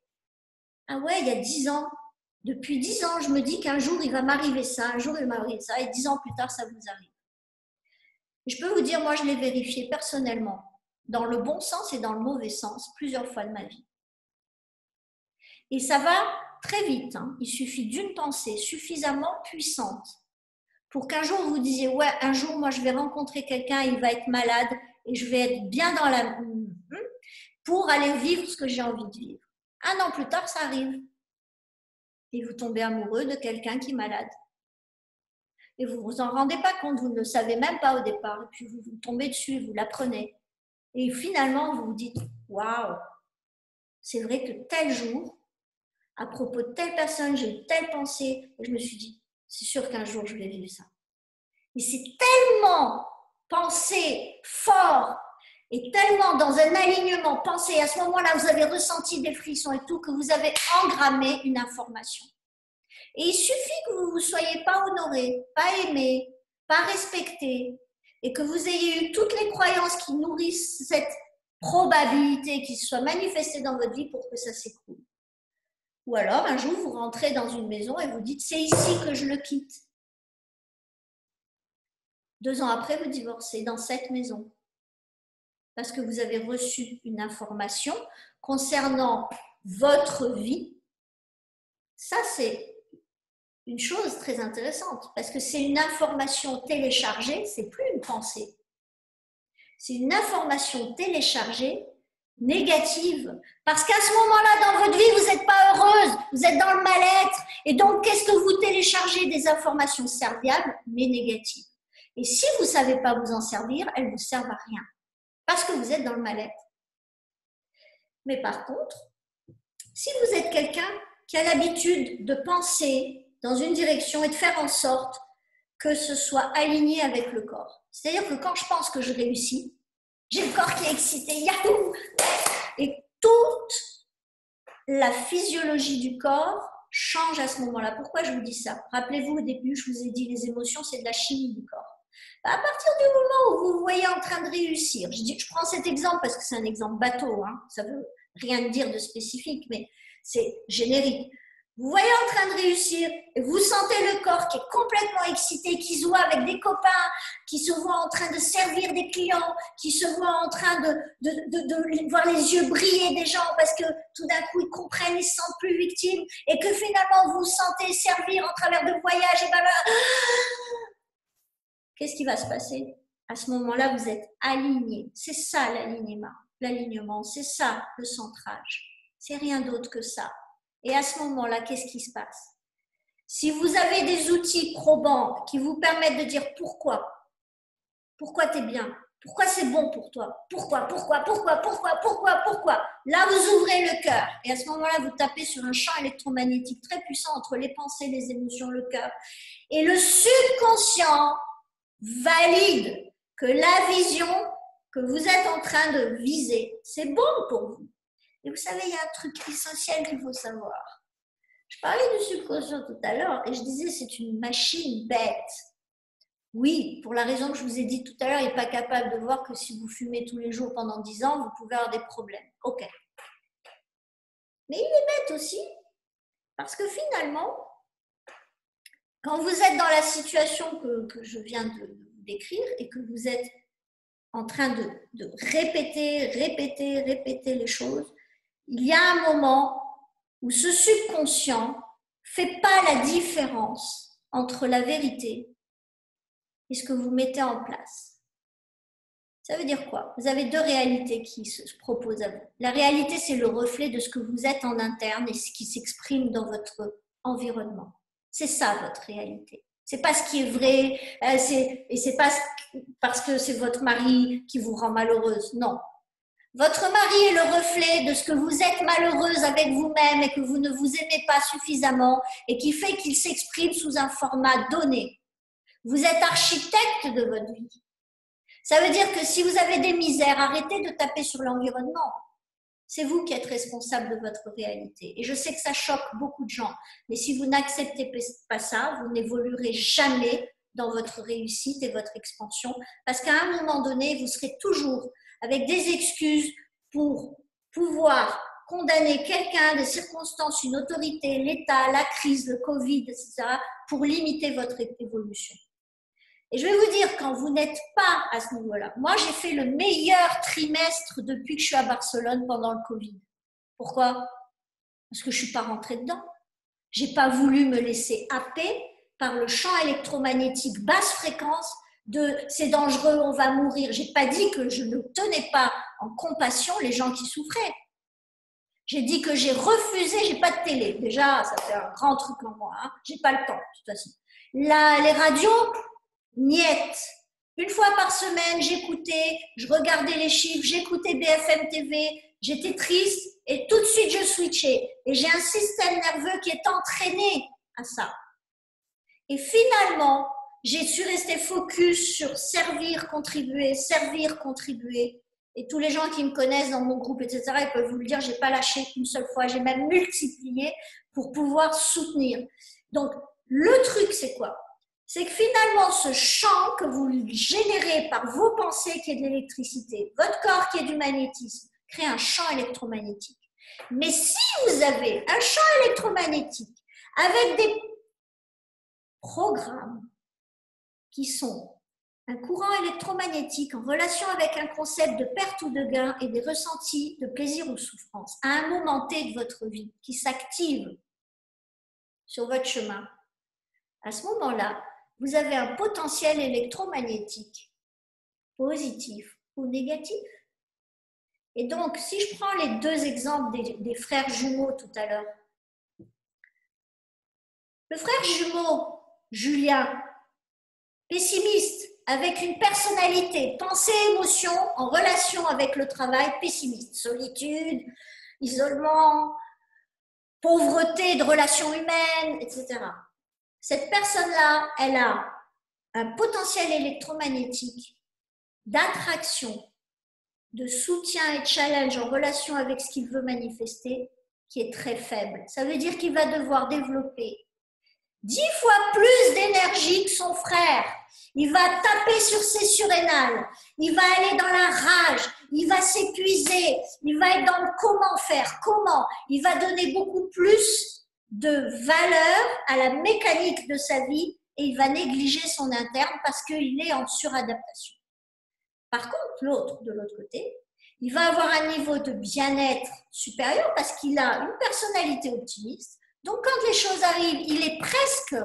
ah ouais, il y a 10 ans, depuis 10 ans, je me dis qu'un jour il va m'arriver ça, un jour il va m'arriver ça et 10 ans plus tard ça vous arrive. Et je peux vous dire, moi je l'ai vérifié personnellement, dans le bon sens et dans le mauvais sens, plusieurs fois de ma vie. Et ça va très vite, hein. Il suffit d'une pensée suffisamment puissante pour qu'un jour vous disiez, ouais, un jour moi je vais rencontrer quelqu'un, il va être malade et je vais être bien dans la... pour aller vivre ce que j'ai envie de vivre. Un an plus tard, ça arrive. Et vous tombez amoureux de quelqu'un qui est malade. Et vous ne vous en rendez pas compte, vous ne le savez même pas au départ. Et puis vous tombez dessus, vous l'apprenez. Et finalement, vous vous dites, waouh, c'est vrai que tel jour, à propos de telle personne, j'ai eu telle pensée, et je me suis dit, c'est sûr qu'un jour, je vais vivre ça. Et c'est tellement pensé fort et tellement dans un alignement pensé, à ce moment-là, vous avez ressenti des frissons et tout, que vous avez engrammé une information. Et il suffit que vous ne vous soyez pas honoré, pas aimé, pas respecté, et que vous ayez eu toutes les croyances qui nourrissent cette probabilité qui se soit manifestée dans votre vie pour que ça s'écroule. Ou alors, un jour, vous rentrez dans une maison et vous dites, c'est ici que je le quitte. 2 ans après, vous divorcez dans cette maison. Parce que vous avez reçu une information concernant votre vie. Ça, c'est une chose très intéressante, parce que c'est une information téléchargée, c'est plus une pensée. C'est une information téléchargée négative, parce qu'à ce moment-là, dans votre vie, vous n'êtes pas heureuse, vous êtes dans le mal-être, et donc, qu'est-ce que vous téléchargez? Des informations serviables, mais négatives. Et si vous ne savez pas vous en servir, elles ne vous servent à rien, parce que vous êtes dans le mal-être. Mais par contre, si vous êtes quelqu'un qui a l'habitude de penser dans une direction et de faire en sorte que ce soit aligné avec le corps, c'est-à-dire que quand je pense que je réussis, j'ai le corps qui est excité, yahoo! Et toute la physiologie du corps change à ce moment-là. Pourquoi je vous dis ça? Rappelez-vous, au début, je vous ai dit, les émotions, c'est de la chimie du corps. À partir du moment où vous vous voyez en train de réussir, je prends cet exemple parce que c'est un exemple bateau, hein, ça ne veut rien dire de spécifique, mais c'est générique. Vous voyez en train de réussir et vous sentez le corps qui est complètement excité, qui se voit avec des copains, qui se voit en train de servir des clients, qui se voit en train de voir les yeux briller des gens parce que tout d'un coup ils comprennent, ils se sentent plus victimes et que finalement vous vous sentez servir en travers de voyages et ben là, qu'est-ce qui va se passer? À ce moment-là, vous êtes aligné. C'est ça l'alignement, c'est ça le centrage. C'est rien d'autre que ça. Et à ce moment-là, qu'est-ce qui se passe? Si vous avez des outils probants qui vous permettent de dire pourquoi tu es bien, pourquoi c'est bon pour toi, pourquoi, là vous ouvrez le cœur et à ce moment-là vous tapez sur un champ électromagnétique très puissant entre les pensées, les émotions, le cœur et le subconscient valide que la vision que vous êtes en train de viser, c'est bon pour vous. Et vous savez, il y a un truc essentiel qu'il faut savoir. Je parlais du subconscient tout à l'heure et je disais c'est une machine bête. Oui, pour la raison que je vous ai dit tout à l'heure, il n'est pas capable de voir que si vous fumez tous les jours pendant 10 ans, vous pouvez avoir des problèmes. Ok. Mais il est bête aussi parce que finalement, quand vous êtes dans la situation que je viens de vous décrire et que vous êtes en train de répéter les choses, il y a un moment où ce subconscient ne fait pas la différence entre la vérité et ce que vous mettez en place. Ça veut dire quoi? Vous avez 2 réalités qui se proposent à vous. La réalité, c'est le reflet de ce que vous êtes en interne et ce qui s'exprime dans votre environnement. C'est ça votre réalité. C'est pas ce qui est vrai, et c'est pas parce que c'est votre mari qui vous rend malheureuse. Non. Votre mari est le reflet de ce que vous êtes malheureuse avec vous-même et que vous ne vous aimez pas suffisamment et qui fait qu'il s'exprime sous un format donné. Vous êtes architecte de votre vie. Ça veut dire que si vous avez des misères, arrêtez de taper sur l'environnement. C'est vous qui êtes responsable de votre réalité. Et je sais que ça choque beaucoup de gens, mais si vous n'acceptez pas ça, vous n'évoluerez jamais dans votre réussite et votre expansion, parce qu'à un moment donné, vous serez toujours avec des excuses pour pouvoir condamner quelqu'un, des circonstances, une autorité, l'État, la crise, le Covid, etc., pour limiter votre évolution. Et je vais vous dire, quand vous n'êtes pas à ce niveau-là, moi j'ai fait le meilleur trimestre depuis que je suis à Barcelone pendant le Covid. Pourquoi? Parce que je ne suis pas rentrée dedans. Je n'ai pas voulu me laisser happer par le champ électromagnétique basse fréquence de c'est dangereux, on va mourir. Je n'ai pas dit que je ne tenais pas en compassion les gens qui souffraient. J'ai dit que j'ai refusé, j'ai pas de télé. Déjà, ça fait un grand truc en moi. Hein. J'ai pas le temps, de toute façon. Là, les radios, niet. Une fois par semaine, j'écoutais, je regardais les chiffres, j'écoutais BFM TV, j'étais triste et tout de suite je switchais. Et j'ai un système nerveux qui est entraîné à ça. Et finalement, j'ai su rester focus sur servir, contribuer, servir, contribuer. Et tous les gens qui me connaissent dans mon groupe, etc., ils peuvent vous le dire, je n'ai pas lâché une seule fois, j'ai même multiplié pour pouvoir soutenir. Donc, le truc, c'est quoi? C'est que finalement, ce champ que vous générez par vos pensées qui est de l'électricité, votre corps qui est du magnétisme, crée un champ électromagnétique. Mais si vous avez un champ électromagnétique avec des programmes qui sont un courant électromagnétique en relation avec un concept de perte ou de gain et des ressentis de plaisir ou souffrance à un moment T de votre vie qui s'active sur votre chemin, à ce moment-là, vous avez un potentiel électromagnétique positif ou négatif. Et donc, si je prends les deux exemples des frères jumeaux tout à l'heure, le frère jumeau, Julien, pessimiste, avec une personnalité, pensée, émotion, en relation avec le travail, pessimiste, solitude, isolement, pauvreté de relations humaines, etc. Cette personne-là, elle a un potentiel électromagnétique d'attraction, de soutien et de challenge en relation avec ce qu'il veut manifester qui est très faible. Ça veut dire qu'il va devoir développer 10 fois plus d'énergie que son frère. Il va taper sur ses surrénales, il va aller dans la rage, il va s'épuiser, il va être dans le comment faire, comment. Il va donner beaucoup plus de valeur à la mécanique de sa vie et il va négliger son interne parce qu'il est en suradaptation. Par contre, l'autre, de l'autre côté, il va avoir un niveau de bien-être supérieur parce qu'il a une personnalité optimiste. Donc, quand les choses arrivent, il est presque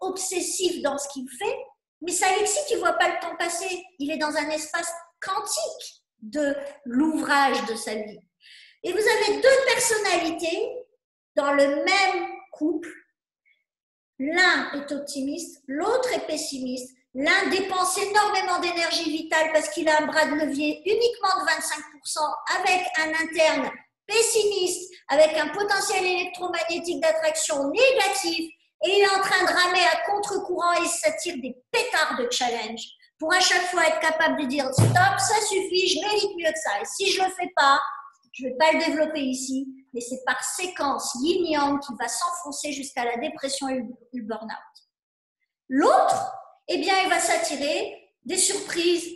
obsessif dans ce qu'il fait, mais ça l'excite, il ne voit pas le temps passer. Il est dans un espace quantique de l'ouvrage de sa vie. Et vous avez deux personnalités dans le même couple. L'un est optimiste, l'autre est pessimiste. L'un dépense énormément d'énergie vitale parce qu'il a un bras de levier uniquement de 25% avec un interne pessimiste, avec un potentiel électromagnétique d'attraction négatif, et il est en train de ramer à contre-courant et s'attire des pétards de challenge pour à chaque fois être capable de dire stop, ça suffit, je mérite mieux que ça. Et si je ne le fais pas, je ne vais pas le développer ici, mais c'est par séquence yin-yang qui va s'enfoncer jusqu'à la dépression et le burn-out. L'autre, eh bien, il va s'attirer des surprises,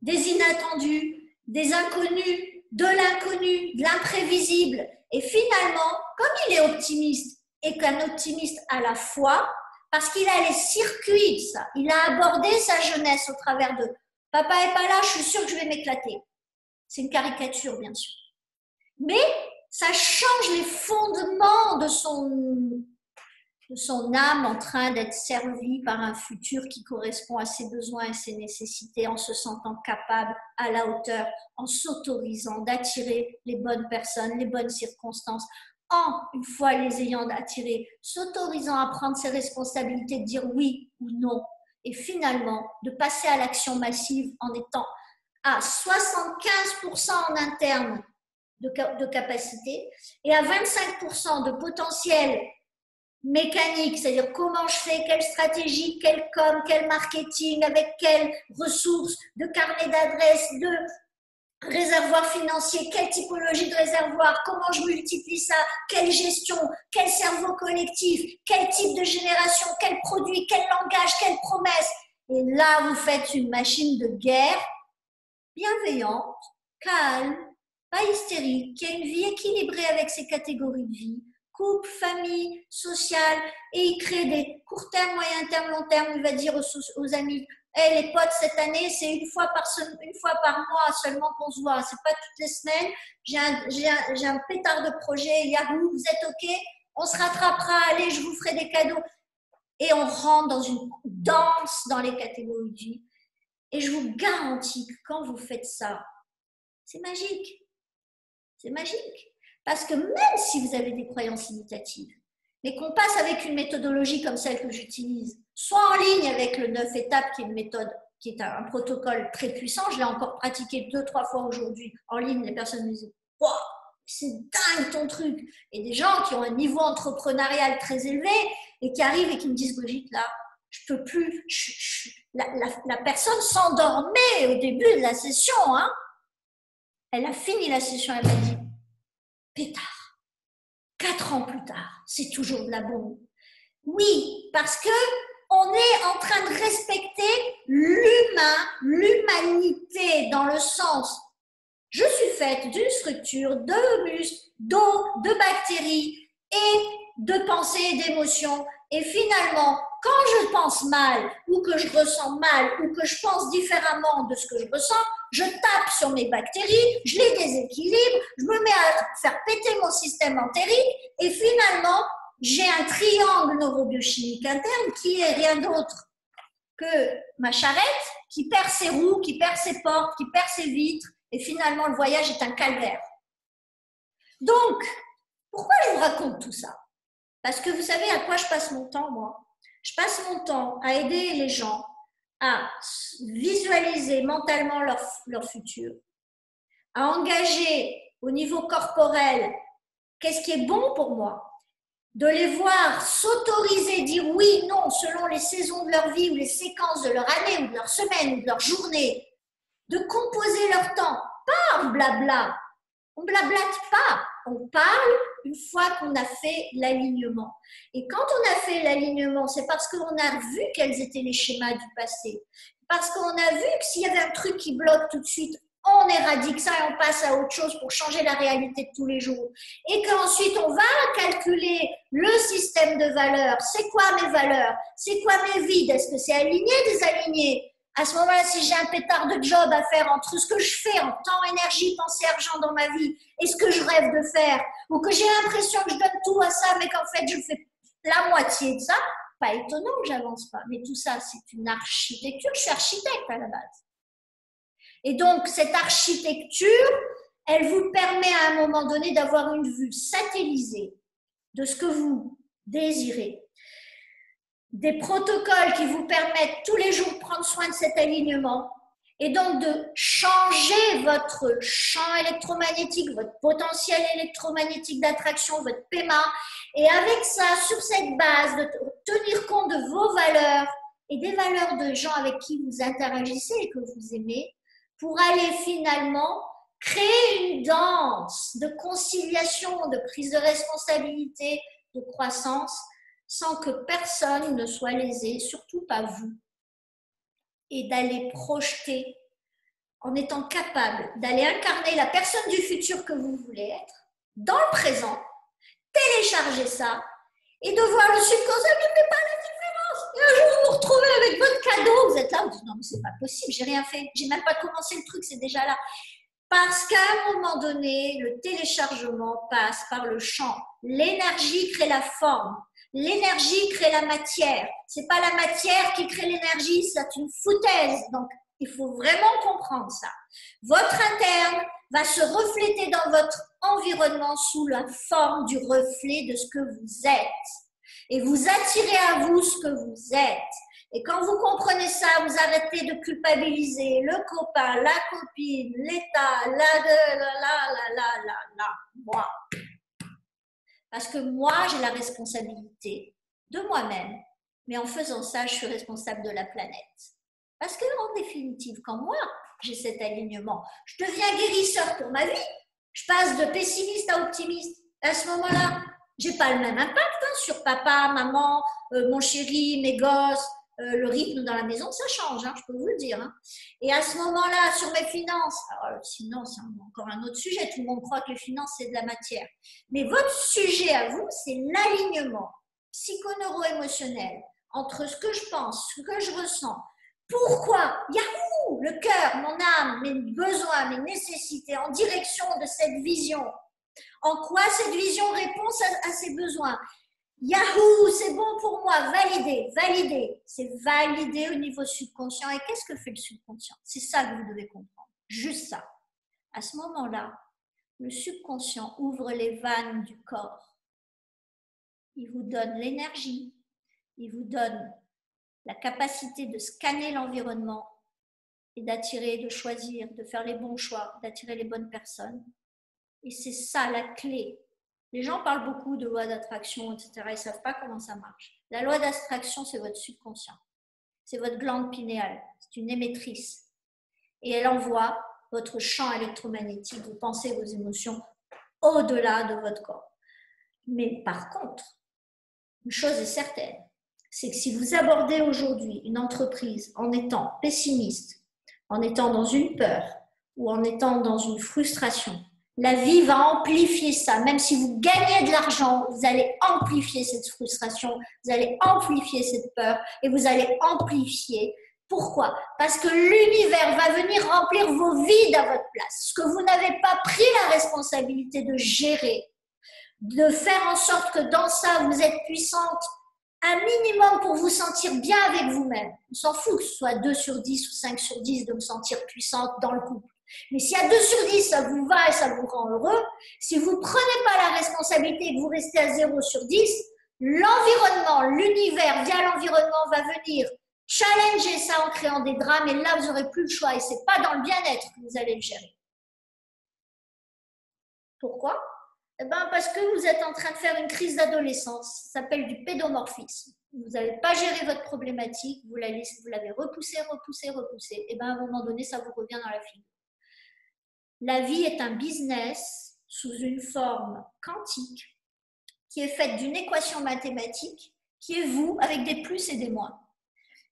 des inattendus, des inconnus, de l'inconnu, de l'imprévisible. Et finalement, comme il est optimiste et qu'un optimiste à la fois, parce qu'il a les circuits de ça, il a abordé sa jeunesse au travers de « papa est pas là, je suis sûre que je vais m'éclater ». C'est une caricature, bien sûr. Mais ça change les fondements de son âme en train d'être servie par un futur qui correspond à ses besoins et ses nécessités, en se sentant capable, à la hauteur, en s'autorisant d'attirer les bonnes personnes, les bonnes circonstances, une fois les ayant attirées, s'autorisant à prendre ses responsabilités, de dire oui ou non, et finalement de passer à l'action massive en étant à 75% en interne de capacité et à 25% de potentiel mécanique, c'est-à-dire comment je fais, quelle stratégie, quel com, quel marketing, avec quelles ressources, de carnet d'adresses, de réservoir financier, quelle typologie de réservoir, comment je multiplie ça, quelle gestion, quel cerveau collectif, quel type de génération, quel produit, quel langage, quelle promesse. Et là, vous faites une machine de guerre bienveillante, calme, pas hystérique, qui a une vie équilibrée avec ses catégories de vie, couple, famille, social, et il crée des court terme, moyen terme, long terme. Il va dire aux amis, hey, les potes, cette année, c'est une fois par mois seulement qu'on se voit, c'est pas toutes les semaines. J'ai un pétard de projet, Yahoo, vous êtes OK? On se rattrapera, allez, je vous ferai des cadeaux. Et on rentre dans une danse dans les catégories de vie. Et je vous garantis que quand vous faites ça, c'est magique. C'est magique. Parce que même si vous avez des croyances limitatives, mais qu'on passe avec une méthodologie comme celle que j'utilise, soit en ligne avec le 9 étapes, qui est une méthode, qui est un protocole très puissant, je l'ai encore pratiqué 2-3 fois aujourd'hui en ligne, les personnes me disent « Wow, c'est dingue ton truc !» Et des gens qui ont un niveau entrepreneurial très élevé et qui arrivent et qui me disent « Brigitte, là, je peux plus, la personne s'endormait au début de la session, hein. Elle a fini la session, elle m'a dit « Pétard, 4 ans plus tard, c'est toujours de la bombe. » Oui, parce que on est en train de respecter l'humain, l'humanité, dans le sens, je suis faite d'une structure de muscles, d'eau, de bactéries et de pensées et d'émotions. Et finalement, quand je pense mal, ou que je ressens mal, ou que je pense différemment de ce que je ressens, je tape sur mes bactéries, je les déséquilibre, je me mets à faire péter mon système entérique, et finalement, j'ai un triangle neurobiochimique interne qui est rien d'autre que ma charrette qui perd ses roues, qui perd ses portes, qui perd ses vitres, et finalement, le voyage est un calvaire. Donc, pourquoi je vous raconte tout ça? Parce que vous savez à quoi je passe mon temps, moi? Je passe mon temps à aider les gens à visualiser mentalement leur futur, à engager au niveau corporel qu'est-ce qui est bon pour moi, de les voir s'autoriser, dire oui, non, selon les saisons de leur vie ou les séquences de leur année ou de leur semaine ou de leur journée, de composer leur temps, pas en blabla. On blablate pas, on parle une fois qu'on a fait l'alignement. Et quand on a fait l'alignement, c'est parce qu'on a vu quels étaient les schémas du passé. Parce qu'on a vu que s'il y avait un truc qui bloque tout de suite, on éradique ça et on passe à autre chose pour changer la réalité de tous les jours. Et qu'ensuite, on va calculer le système de valeurs. C'est quoi mes valeurs? C'est quoi mes vides? Est-ce que c'est aligné, désaligné? À ce moment-là, si j'ai un pétard de job à faire entre ce que je fais en temps, énergie, pensée, argent dans ma vie et ce que je rêve de faire, ou que j'ai l'impression que je donne tout à ça, mais qu'en fait, je fais la moitié de ça, pas étonnant que j'avance pas. Mais tout ça, c'est une architecture. Je suis architecte à la base. Et donc, cette architecture, elle vous permet à un moment donné d'avoir une vue satellisée de ce que vous désirez. Des protocoles qui vous permettent tous les jours de prendre soin de cet alignement et donc de changer votre champ électromagnétique, votre potentiel électromagnétique d'attraction, votre PEMA. Et avec ça, sur cette base, de tenir compte de vos valeurs et des valeurs de gens avec qui vous interagissez et que vous aimez, pour aller finalement créer une danse de conciliation, de prise de responsabilité, de croissance, sans que personne ne soit lésé, surtout pas vous, et d'aller projeter en étant capable d'aller incarner la personne du futur que vous voulez être, dans le présent, télécharger ça, et de voir le subconscient qui ne fait pas la différence. Et un jour, vous vous retrouvez avec votre cadeau, vous êtes là, vous dites non mais c'est pas possible, j'ai rien fait, j'ai même pas commencé le truc, c'est déjà là. Parce qu'à un moment donné, le téléchargement passe par le champ. L'énergie crée la forme. L'énergie crée la matière. C'est pas la matière qui crée l'énergie, c'est une foutaise. Donc, il faut vraiment comprendre ça. Votre interne va se refléter dans votre environnement sous la forme du reflet de ce que vous êtes. Et vous attirez à vous ce que vous êtes. Et quand vous comprenez ça, vous arrêtez de culpabiliser le copain, la copine, l'État, moi. Parce que moi, j'ai la responsabilité de moi-même. Mais en faisant ça, je suis responsable de la planète. Parce que, en définitive, quand moi, j'ai cet alignement. Je deviens guérisseur pour ma vie. Je passe de pessimiste à optimiste. À ce moment-là, je n'ai pas le même impact sur papa, maman, mon chéri, mes gosses, le rythme dans la maison, ça change, je peux vous le dire. Et à ce moment-là, sur mes finances, alors sinon c'est encore un autre sujet, tout le monde croit que les finances c'est de la matière. Mais votre sujet à vous, c'est l'alignement psychoneuro-émotionnel entre ce que je pense, ce que je ressens. Pourquoi? Yahoo! Le cœur, mon âme, mes besoins, mes nécessités en direction de cette vision. En quoi cette vision répond à ces besoins? Yahoo, c'est bon pour moi, valider, valider. C'est valider au niveau subconscient. Et qu'est-ce que fait le subconscient? C'est ça que vous devez comprendre, juste ça. À ce moment-là, le subconscient ouvre les vannes du corps. Il vous donne l'énergie, il vous donne la capacité de scanner l'environnement et d'attirer, de choisir, de faire les bons choix, d'attirer les bonnes personnes. Et c'est ça la clé. Les gens parlent beaucoup de loi d'attraction, etc. Ils ne savent pas comment ça marche. La loi d'attraction, c'est votre subconscient. C'est votre glande pinéale. C'est une émettrice. Et elle envoie votre champ électromagnétique, vos pensées, vos émotions, au-delà de votre corps. Mais par contre, une chose est certaine, c'est que si vous abordez aujourd'hui une entreprise en étant pessimiste, en étant dans une peur ou en étant dans une frustration, la vie va amplifier ça. Même si vous gagnez de l'argent, vous allez amplifier cette frustration, vous allez amplifier cette peur et vous allez amplifier. Pourquoi? Parce que l'univers va venir remplir vos vides à votre place. Ce que vous n'avez pas pris la responsabilité de gérer, de faire en sorte que dans ça, vous êtes puissante un minimum pour vous sentir bien avec vous-même. On s'en fout que ce soit 2 sur 10 ou 5 sur 10 de me sentir puissante dans le couple. Mais si à 2 sur 10, ça vous va et ça vous rend heureux, si vous ne prenez pas la responsabilité et que vous restez à 0 sur 10, l'environnement, l'univers, via l'environnement, va venir challenger ça en créant des drames et là, vous n'aurez plus le choix et ce n'est pas dans le bien-être que vous allez le gérer. Pourquoi? Parce que vous êtes en train de faire une crise d'adolescence, ça s'appelle du pédomorphisme. Vous n'avez pas géré votre problématique, vous l'avez repoussée, et à un moment donné, ça vous revient dans la figure. La vie est un business sous une forme quantique qui est faite d'une équation mathématique qui est vous avec des plus et des moins.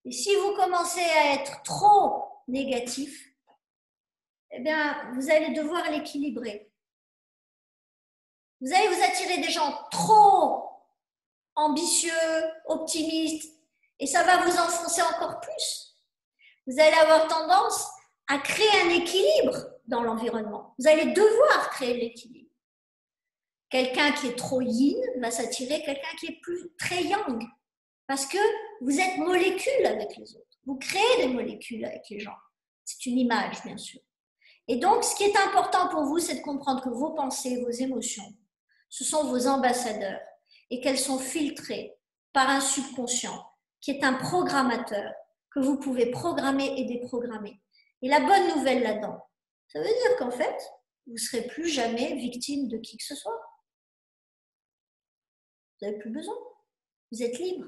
Et si vous commencez à être trop négatif, vous allez devoir l'équilibrer. Vous allez vous attirer des gens trop ambitieux, optimistes, et ça va vous enfoncer encore plus. Vous allez avoir tendance à créer un équilibre dans l'environnement. Vous allez devoir créer l'équilibre. Quelqu'un qui est trop yin va s'attirer quelqu'un qui est très yang, parce que vous êtes molécules avec les autres. Vous créez des molécules avec les gens. C'est une image, bien sûr. Et donc, ce qui est important pour vous, c'est de comprendre que vos pensées, vos émotions, ce sont vos ambassadeurs et qu'elles sont filtrées par un subconscient qui est un programmateur que vous pouvez programmer et déprogrammer. Et la bonne nouvelle là-dedans, ça veut dire qu'en fait, vous ne serez plus jamais victime de qui que ce soit. Vous n'avez plus besoin. Vous êtes libre.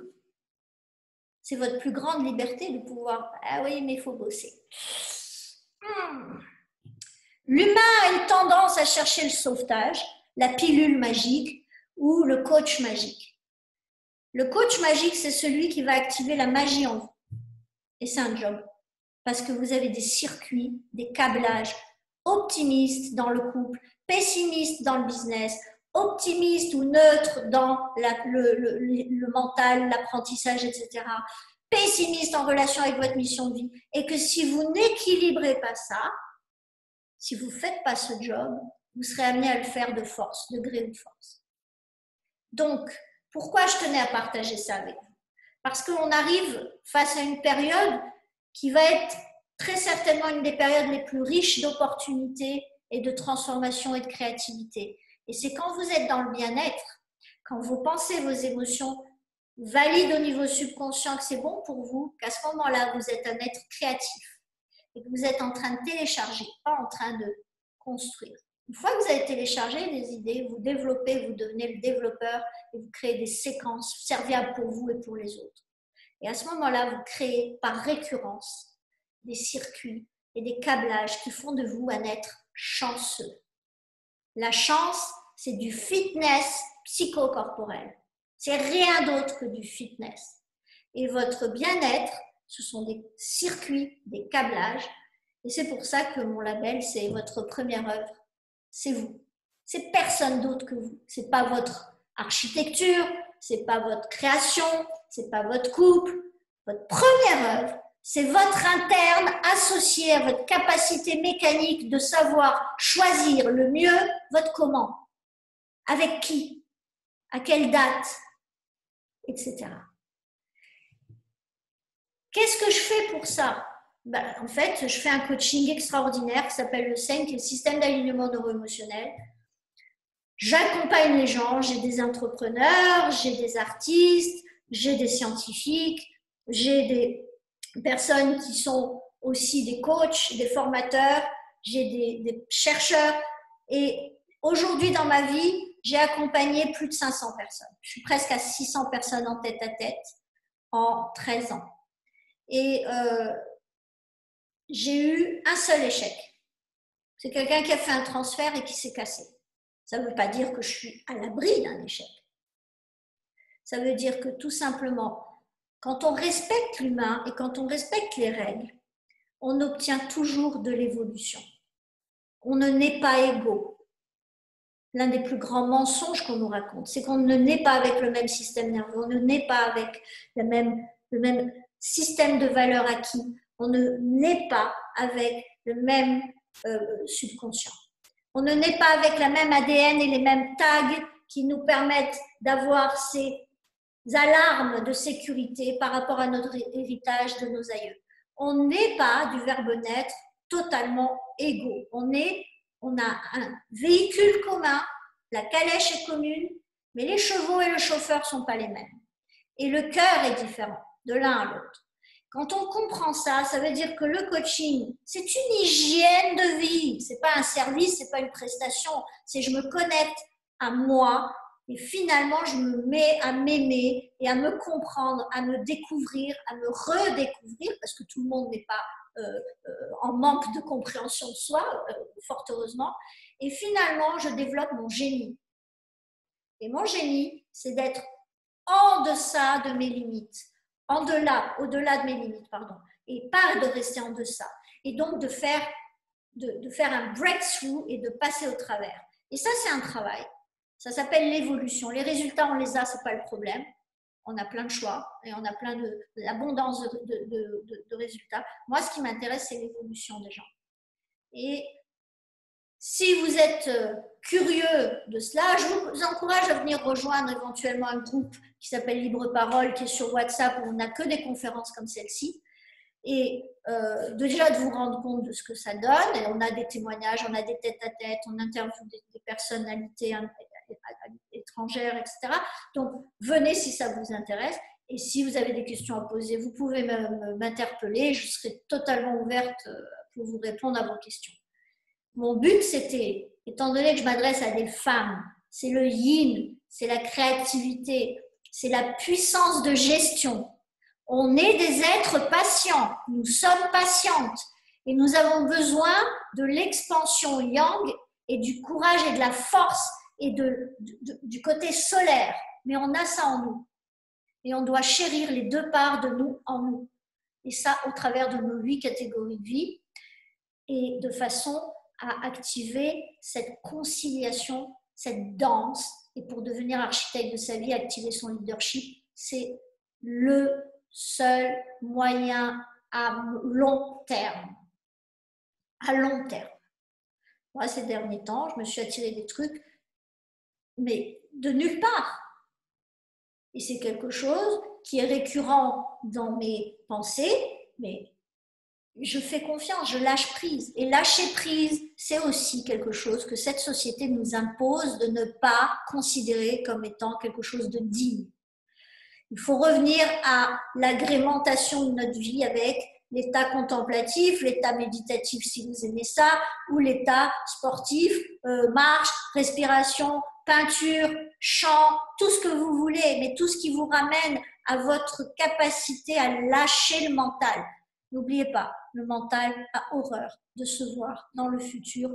C'est votre plus grande liberté de pouvoir... Ah oui, mais il faut bosser. L'humain a une tendance à chercher le sauvetage, la pilule magique ou le coach magique. Le coach magique, c'est celui qui va activer la magie en vous. Et c'est un job. Parce que vous avez des circuits, des câblages optimistes dans le couple, pessimistes dans le business, optimistes ou neutres dans le mental, l'apprentissage, etc. Pessimistes en relation avec votre mission de vie. Et que si vous n'équilibrez pas ça, si vous ne faites pas ce job, vous serez amené à le faire de force, de gré ou de force. Donc, pourquoi je tenais à partager ça avec vous? Parce qu'on arrive face à une période qui va être très certainement une des périodes les plus riches d'opportunités et de transformation et de créativité. Et c'est quand vous êtes dans le bien-être, quand vos pensées, vos émotions valident au niveau subconscient que c'est bon pour vous, qu'à ce moment-là, vous êtes un être créatif et que vous êtes en train de télécharger, pas en train de construire. Une fois que vous avez téléchargé des idées, vous développez, vous devenez le développeur et vous créez des séquences serviables pour vous et pour les autres. Et à ce moment-là, vous créez par récurrence des circuits et des câblages qui font de vous un être chanceux. La chance, c'est du fitness psychocorporel. C'est rien d'autre que du fitness. Et votre bien-être, ce sont des circuits, des câblages. Et c'est pour ça que mon label, c'est votre première œuvre. C'est vous. C'est personne d'autre que vous. C'est pas votre architecture, c'est pas votre création, c'est pas votre couple. Votre première œuvre, c'est votre interne associé à votre capacité mécanique de savoir choisir le mieux votre comment. Avec qui? À quelle date? Etc. Qu'est-ce que je fais pour ça? En fait, je fais un coaching extraordinaire qui s'appelle le SEN, qui est le système d'alignement neuro-émotionnel. J'accompagne les gens, j'ai des entrepreneurs, j'ai des artistes, j'ai des scientifiques, j'ai des personnes qui sont aussi des coachs, des formateurs, j'ai des chercheurs. Et aujourd'hui, dans ma vie, j'ai accompagné plus de 500 personnes. Je suis presque à 600 personnes en tête-à-tête en 13 ans. Et j'ai eu un seul échec. C'est quelqu'un qui a fait un transfert et qui s'est cassé. Ça ne veut pas dire que je suis à l'abri d'un échec. Ça veut dire que tout simplement, quand on respecte l'humain et quand on respecte les règles, on obtient toujours de l'évolution. On ne naît pas égaux. L'un des plus grands mensonges qu'on nous raconte, c'est qu'on ne naît pas avec le même système nerveux, on ne naît pas avec le même système de valeurs acquis, on ne naît pas avec le même subconscient. On ne naît pas avec la même ADN et les mêmes tags qui nous permettent d'avoir ces alarmes de sécurité par rapport à notre héritage de nos aïeux. On n'est pas, du verbe naître, totalement égaux. On a un véhicule commun, la calèche est commune, mais les chevaux et le chauffeur ne sont pas les mêmes. Et le cœur est différent de l'un à l'autre. Quand on comprend ça, ça veut dire que le coaching, c'est une hygiène de vie. Ce n'est pas un service, ce n'est pas une prestation. C'est je me connecte à moi et finalement, je me mets à m'aimer et à me comprendre, à me découvrir, à me redécouvrir, parce que tout le monde n'est pas en manque de compréhension de soi, fort heureusement. Et finalement, je développe mon génie. Et mon génie, c'est d'être en deçà de mes limites. Au-delà de mes limites, pardon, et pas de rester en deçà. Et donc de faire un breakthrough et de passer au travers. Et ça, c'est un travail. Ça s'appelle l'évolution. Les résultats, on les a, c'est pas le problème. On a plein de choix et on a plein l'abondance de résultats. Moi, ce qui m'intéresse, c'est l'évolution des gens. Et si vous êtes curieux de cela, je vous encourage à venir rejoindre éventuellement un groupe qui s'appelle Libre Parole, qui est sur WhatsApp, où on n'a que des conférences comme celle-ci. Et déjà de vous rendre compte de ce que ça donne. Et on a des témoignages, on a des tête-à-tête, on interviewe des personnalités étrangères, etc. Donc, venez si ça vous intéresse. Et si vous avez des questions à poser, vous pouvez m'interpeller. Je serai totalement ouverte pour vous répondre à vos questions. Mon but, c'était, étant donné que je m'adresse à des femmes, c'est le yin, c'est la créativité, c'est la puissance de gestion. On est des êtres patients, nous sommes patientes et nous avons besoin de l'expansion yang et du courage et de la force et du côté solaire. Mais on a ça en nous et on doit chérir les deux parts de nous en nous. Et ça au travers de nos 8 catégories de vie et de façon à activer cette conciliation, cette danse. Et pour devenir architecte de sa vie, activer son leadership, c'est le seul moyen à long terme. À long terme. Moi, ces derniers temps, je me suis attiré des trucs, mais de nulle part. Et c'est quelque chose qui est récurrent dans mes pensées, mais je fais confiance, je lâche prise. Et lâcher prise, c'est aussi quelque chose que cette société nous impose de ne pas considérer comme étant quelque chose de digne. Il faut revenir à l'agrémentation de notre vie avec l'état contemplatif, l'état méditatif si vous aimez ça, ou l'état sportif, marche, respiration, peinture, chant, tout ce que vous voulez, mais tout ce qui vous ramène à votre capacité à lâcher le mental. N'oubliez pas, le mental a horreur de se voir dans le futur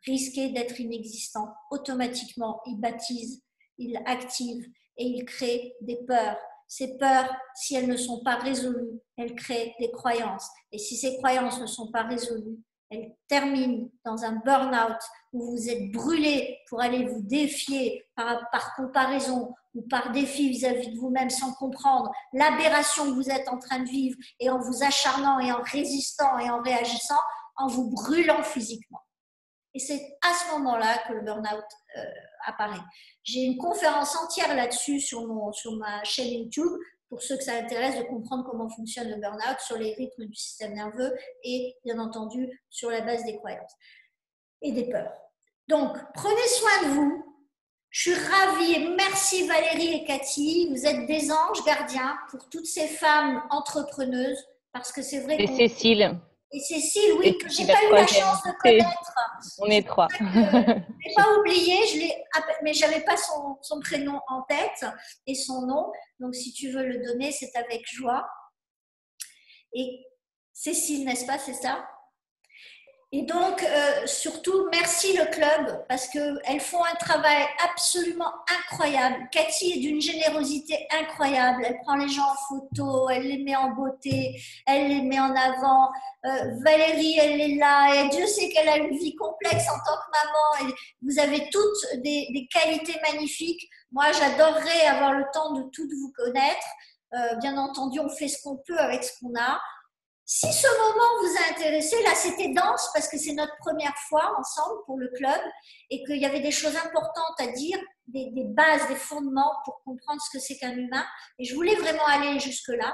risquer d'être inexistant. Automatiquement, il baptise, il active et il crée des peurs. Ces peurs, si elles ne sont pas résolues, elles créent des croyances. Et si ces croyances ne sont pas résolues, elles terminent dans un burn-out où vous êtes brûlé pour aller vous défier par comparaison ou par défi vis-à-vis de vous-même sans comprendre l'aberration que vous êtes en train de vivre et en vous acharnant et en résistant et en réagissant, en vous brûlant physiquement. Et c'est à ce moment-là que le burn-out apparaît. J'ai une conférence entière là-dessus sur ma chaîne YouTube pour ceux que ça intéresse de comprendre comment fonctionne le burn-out, sur les rythmes du système nerveux et bien entendu sur la base des croyances et des peurs. Donc, prenez soin de vous. Je suis ravie et merci Valérie et Cathy. Vous êtes des anges gardiens pour toutes ces femmes entrepreneuses parce que c'est vrai Et Cécile. Et Cécile, oui, Et que j'ai Cécile, pas la eu la troisième. chance de connaître. On est trois. Je l'ai pas oublié, mais j'avais pas son prénom en tête et son nom. Donc, si tu veux le donner, c'est avec joie. Et Cécile, n'est-ce pas, c'est ça? Et donc, surtout, merci le club parce qu'elles font un travail absolument incroyable. Cathy est d'une générosité incroyable. Elle prend les gens en photo, elle les met en beauté, elle les met en avant. Valérie, elle est là et Dieu sait qu'elle a une vie complexe en tant que maman. Et vous avez toutes des qualités magnifiques. Moi, j'adorerais avoir le temps de toutes vous connaître. Bien entendu, on fait ce qu'on peut avec ce qu'on a. Si ce moment vous a intéressé, là c'était dense parce que c'est notre première fois ensemble pour le club et qu'il y avait des choses importantes à dire, des bases, des fondements pour comprendre ce que c'est qu'un humain. Et je voulais vraiment aller jusque-là.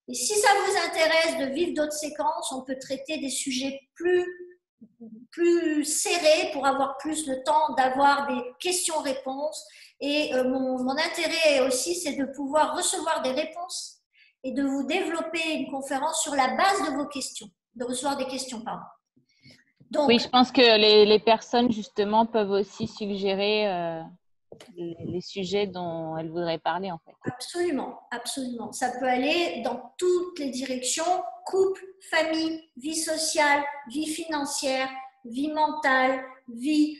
Et si ça vous intéresse de vivre d'autres séquences, on peut traiter des sujets plus serrés pour avoir plus le temps d'avoir des questions-réponses. Et mon intérêt aussi, c'est de pouvoir recevoir des réponses et de vous développer une conférence sur la base de vos questions, de recevoir des questions, pardon. Donc, oui, je pense que les personnes, justement, peuvent aussi suggérer les sujets dont elles voudraient parler, en fait. Absolument, absolument. Ça peut aller dans toutes les directions, couple, famille, vie sociale, vie financière, vie mentale, vie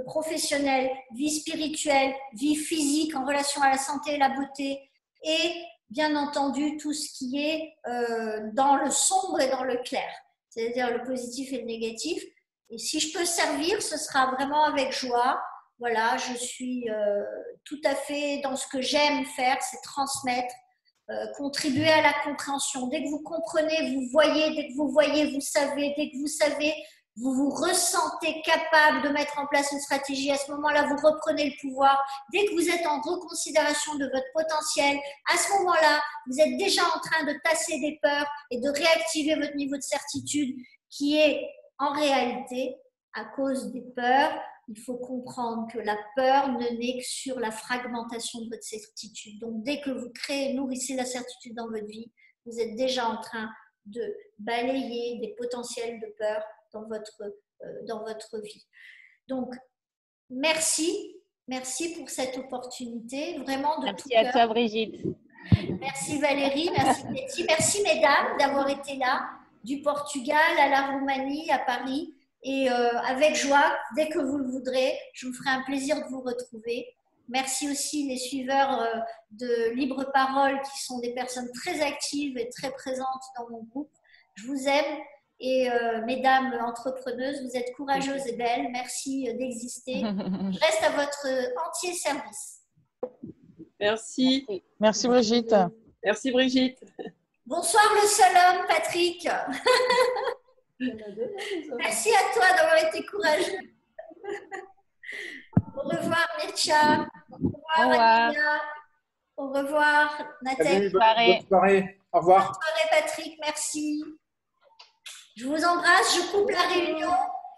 professionnelle, vie spirituelle, vie physique en relation à la santé et la beauté, et bien entendu tout ce qui est dans le sombre et dans le clair, c'est-à-dire le positif et le négatif. Et si je peux servir, ce sera vraiment avec joie. Voilà, je suis tout à fait dans ce que j'aime faire, c'est transmettre, contribuer à la compréhension. Dès que vous comprenez, vous voyez, dès que vous voyez, vous savez, dès que vous savez, vous vous ressentez capable de mettre en place une stratégie, à ce moment-là, vous reprenez le pouvoir. Dès que vous êtes en reconsidération de votre potentiel, à ce moment-là, vous êtes déjà en train de tasser des peurs et de réactiver votre niveau de certitude qui est en réalité, à cause des peurs, il faut comprendre que la peur ne naît que sur la fragmentation de votre certitude. Donc, dès que vous nourrissez la certitude dans votre vie, vous êtes déjà en train de balayer des potentiels de peur dans votre vie. Donc, merci pour cette opportunité, vraiment de tout cœur. Merci à toi, Brigitte. Merci Valérie, merci Betty, merci mesdames d'avoir été là, du Portugal à la Roumanie, à Paris. Et avec joie, dès que vous le voudrez, je me ferai un plaisir de vous retrouver. Merci aussi les suiveurs de Libre Parole qui sont des personnes très actives et très présentes dans mon groupe. Je vous aime et mesdames entrepreneuses, vous êtes courageuses et belles. Merci d'exister. Je reste à votre entier service. Merci. Merci Brigitte. Merci Brigitte. Bonsoir le seul homme, Patrick. Merci à toi d'avoir été courageux. Au revoir, Mircea. Au revoir, Anina. Au revoir, Nathalie. Bonne soirée. Au revoir. Bonne soirée, Patrick. Merci. Je vous embrasse. Je coupe la réunion.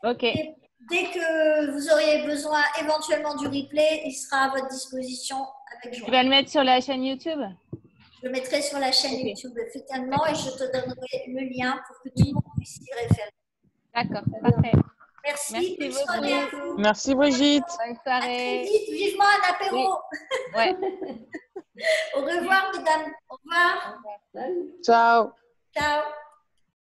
OK. Et dès que vous auriez besoin éventuellement du replay, il sera à votre disposition avec joie. Tu vas le mettre sur la chaîne YouTube? Je le mettrai sur la chaîne YouTube, effectivement, et je te donnerai le lien pour que tout le monde puisse y référer. D'accord, parfait. Merci. Merci beaucoup. Soirée à vous. Merci Brigitte. Bonne À très soirée. vite, vivement un apéro. Oui. Ouais. Au revoir, mesdames. Au revoir. Ciao. Ciao.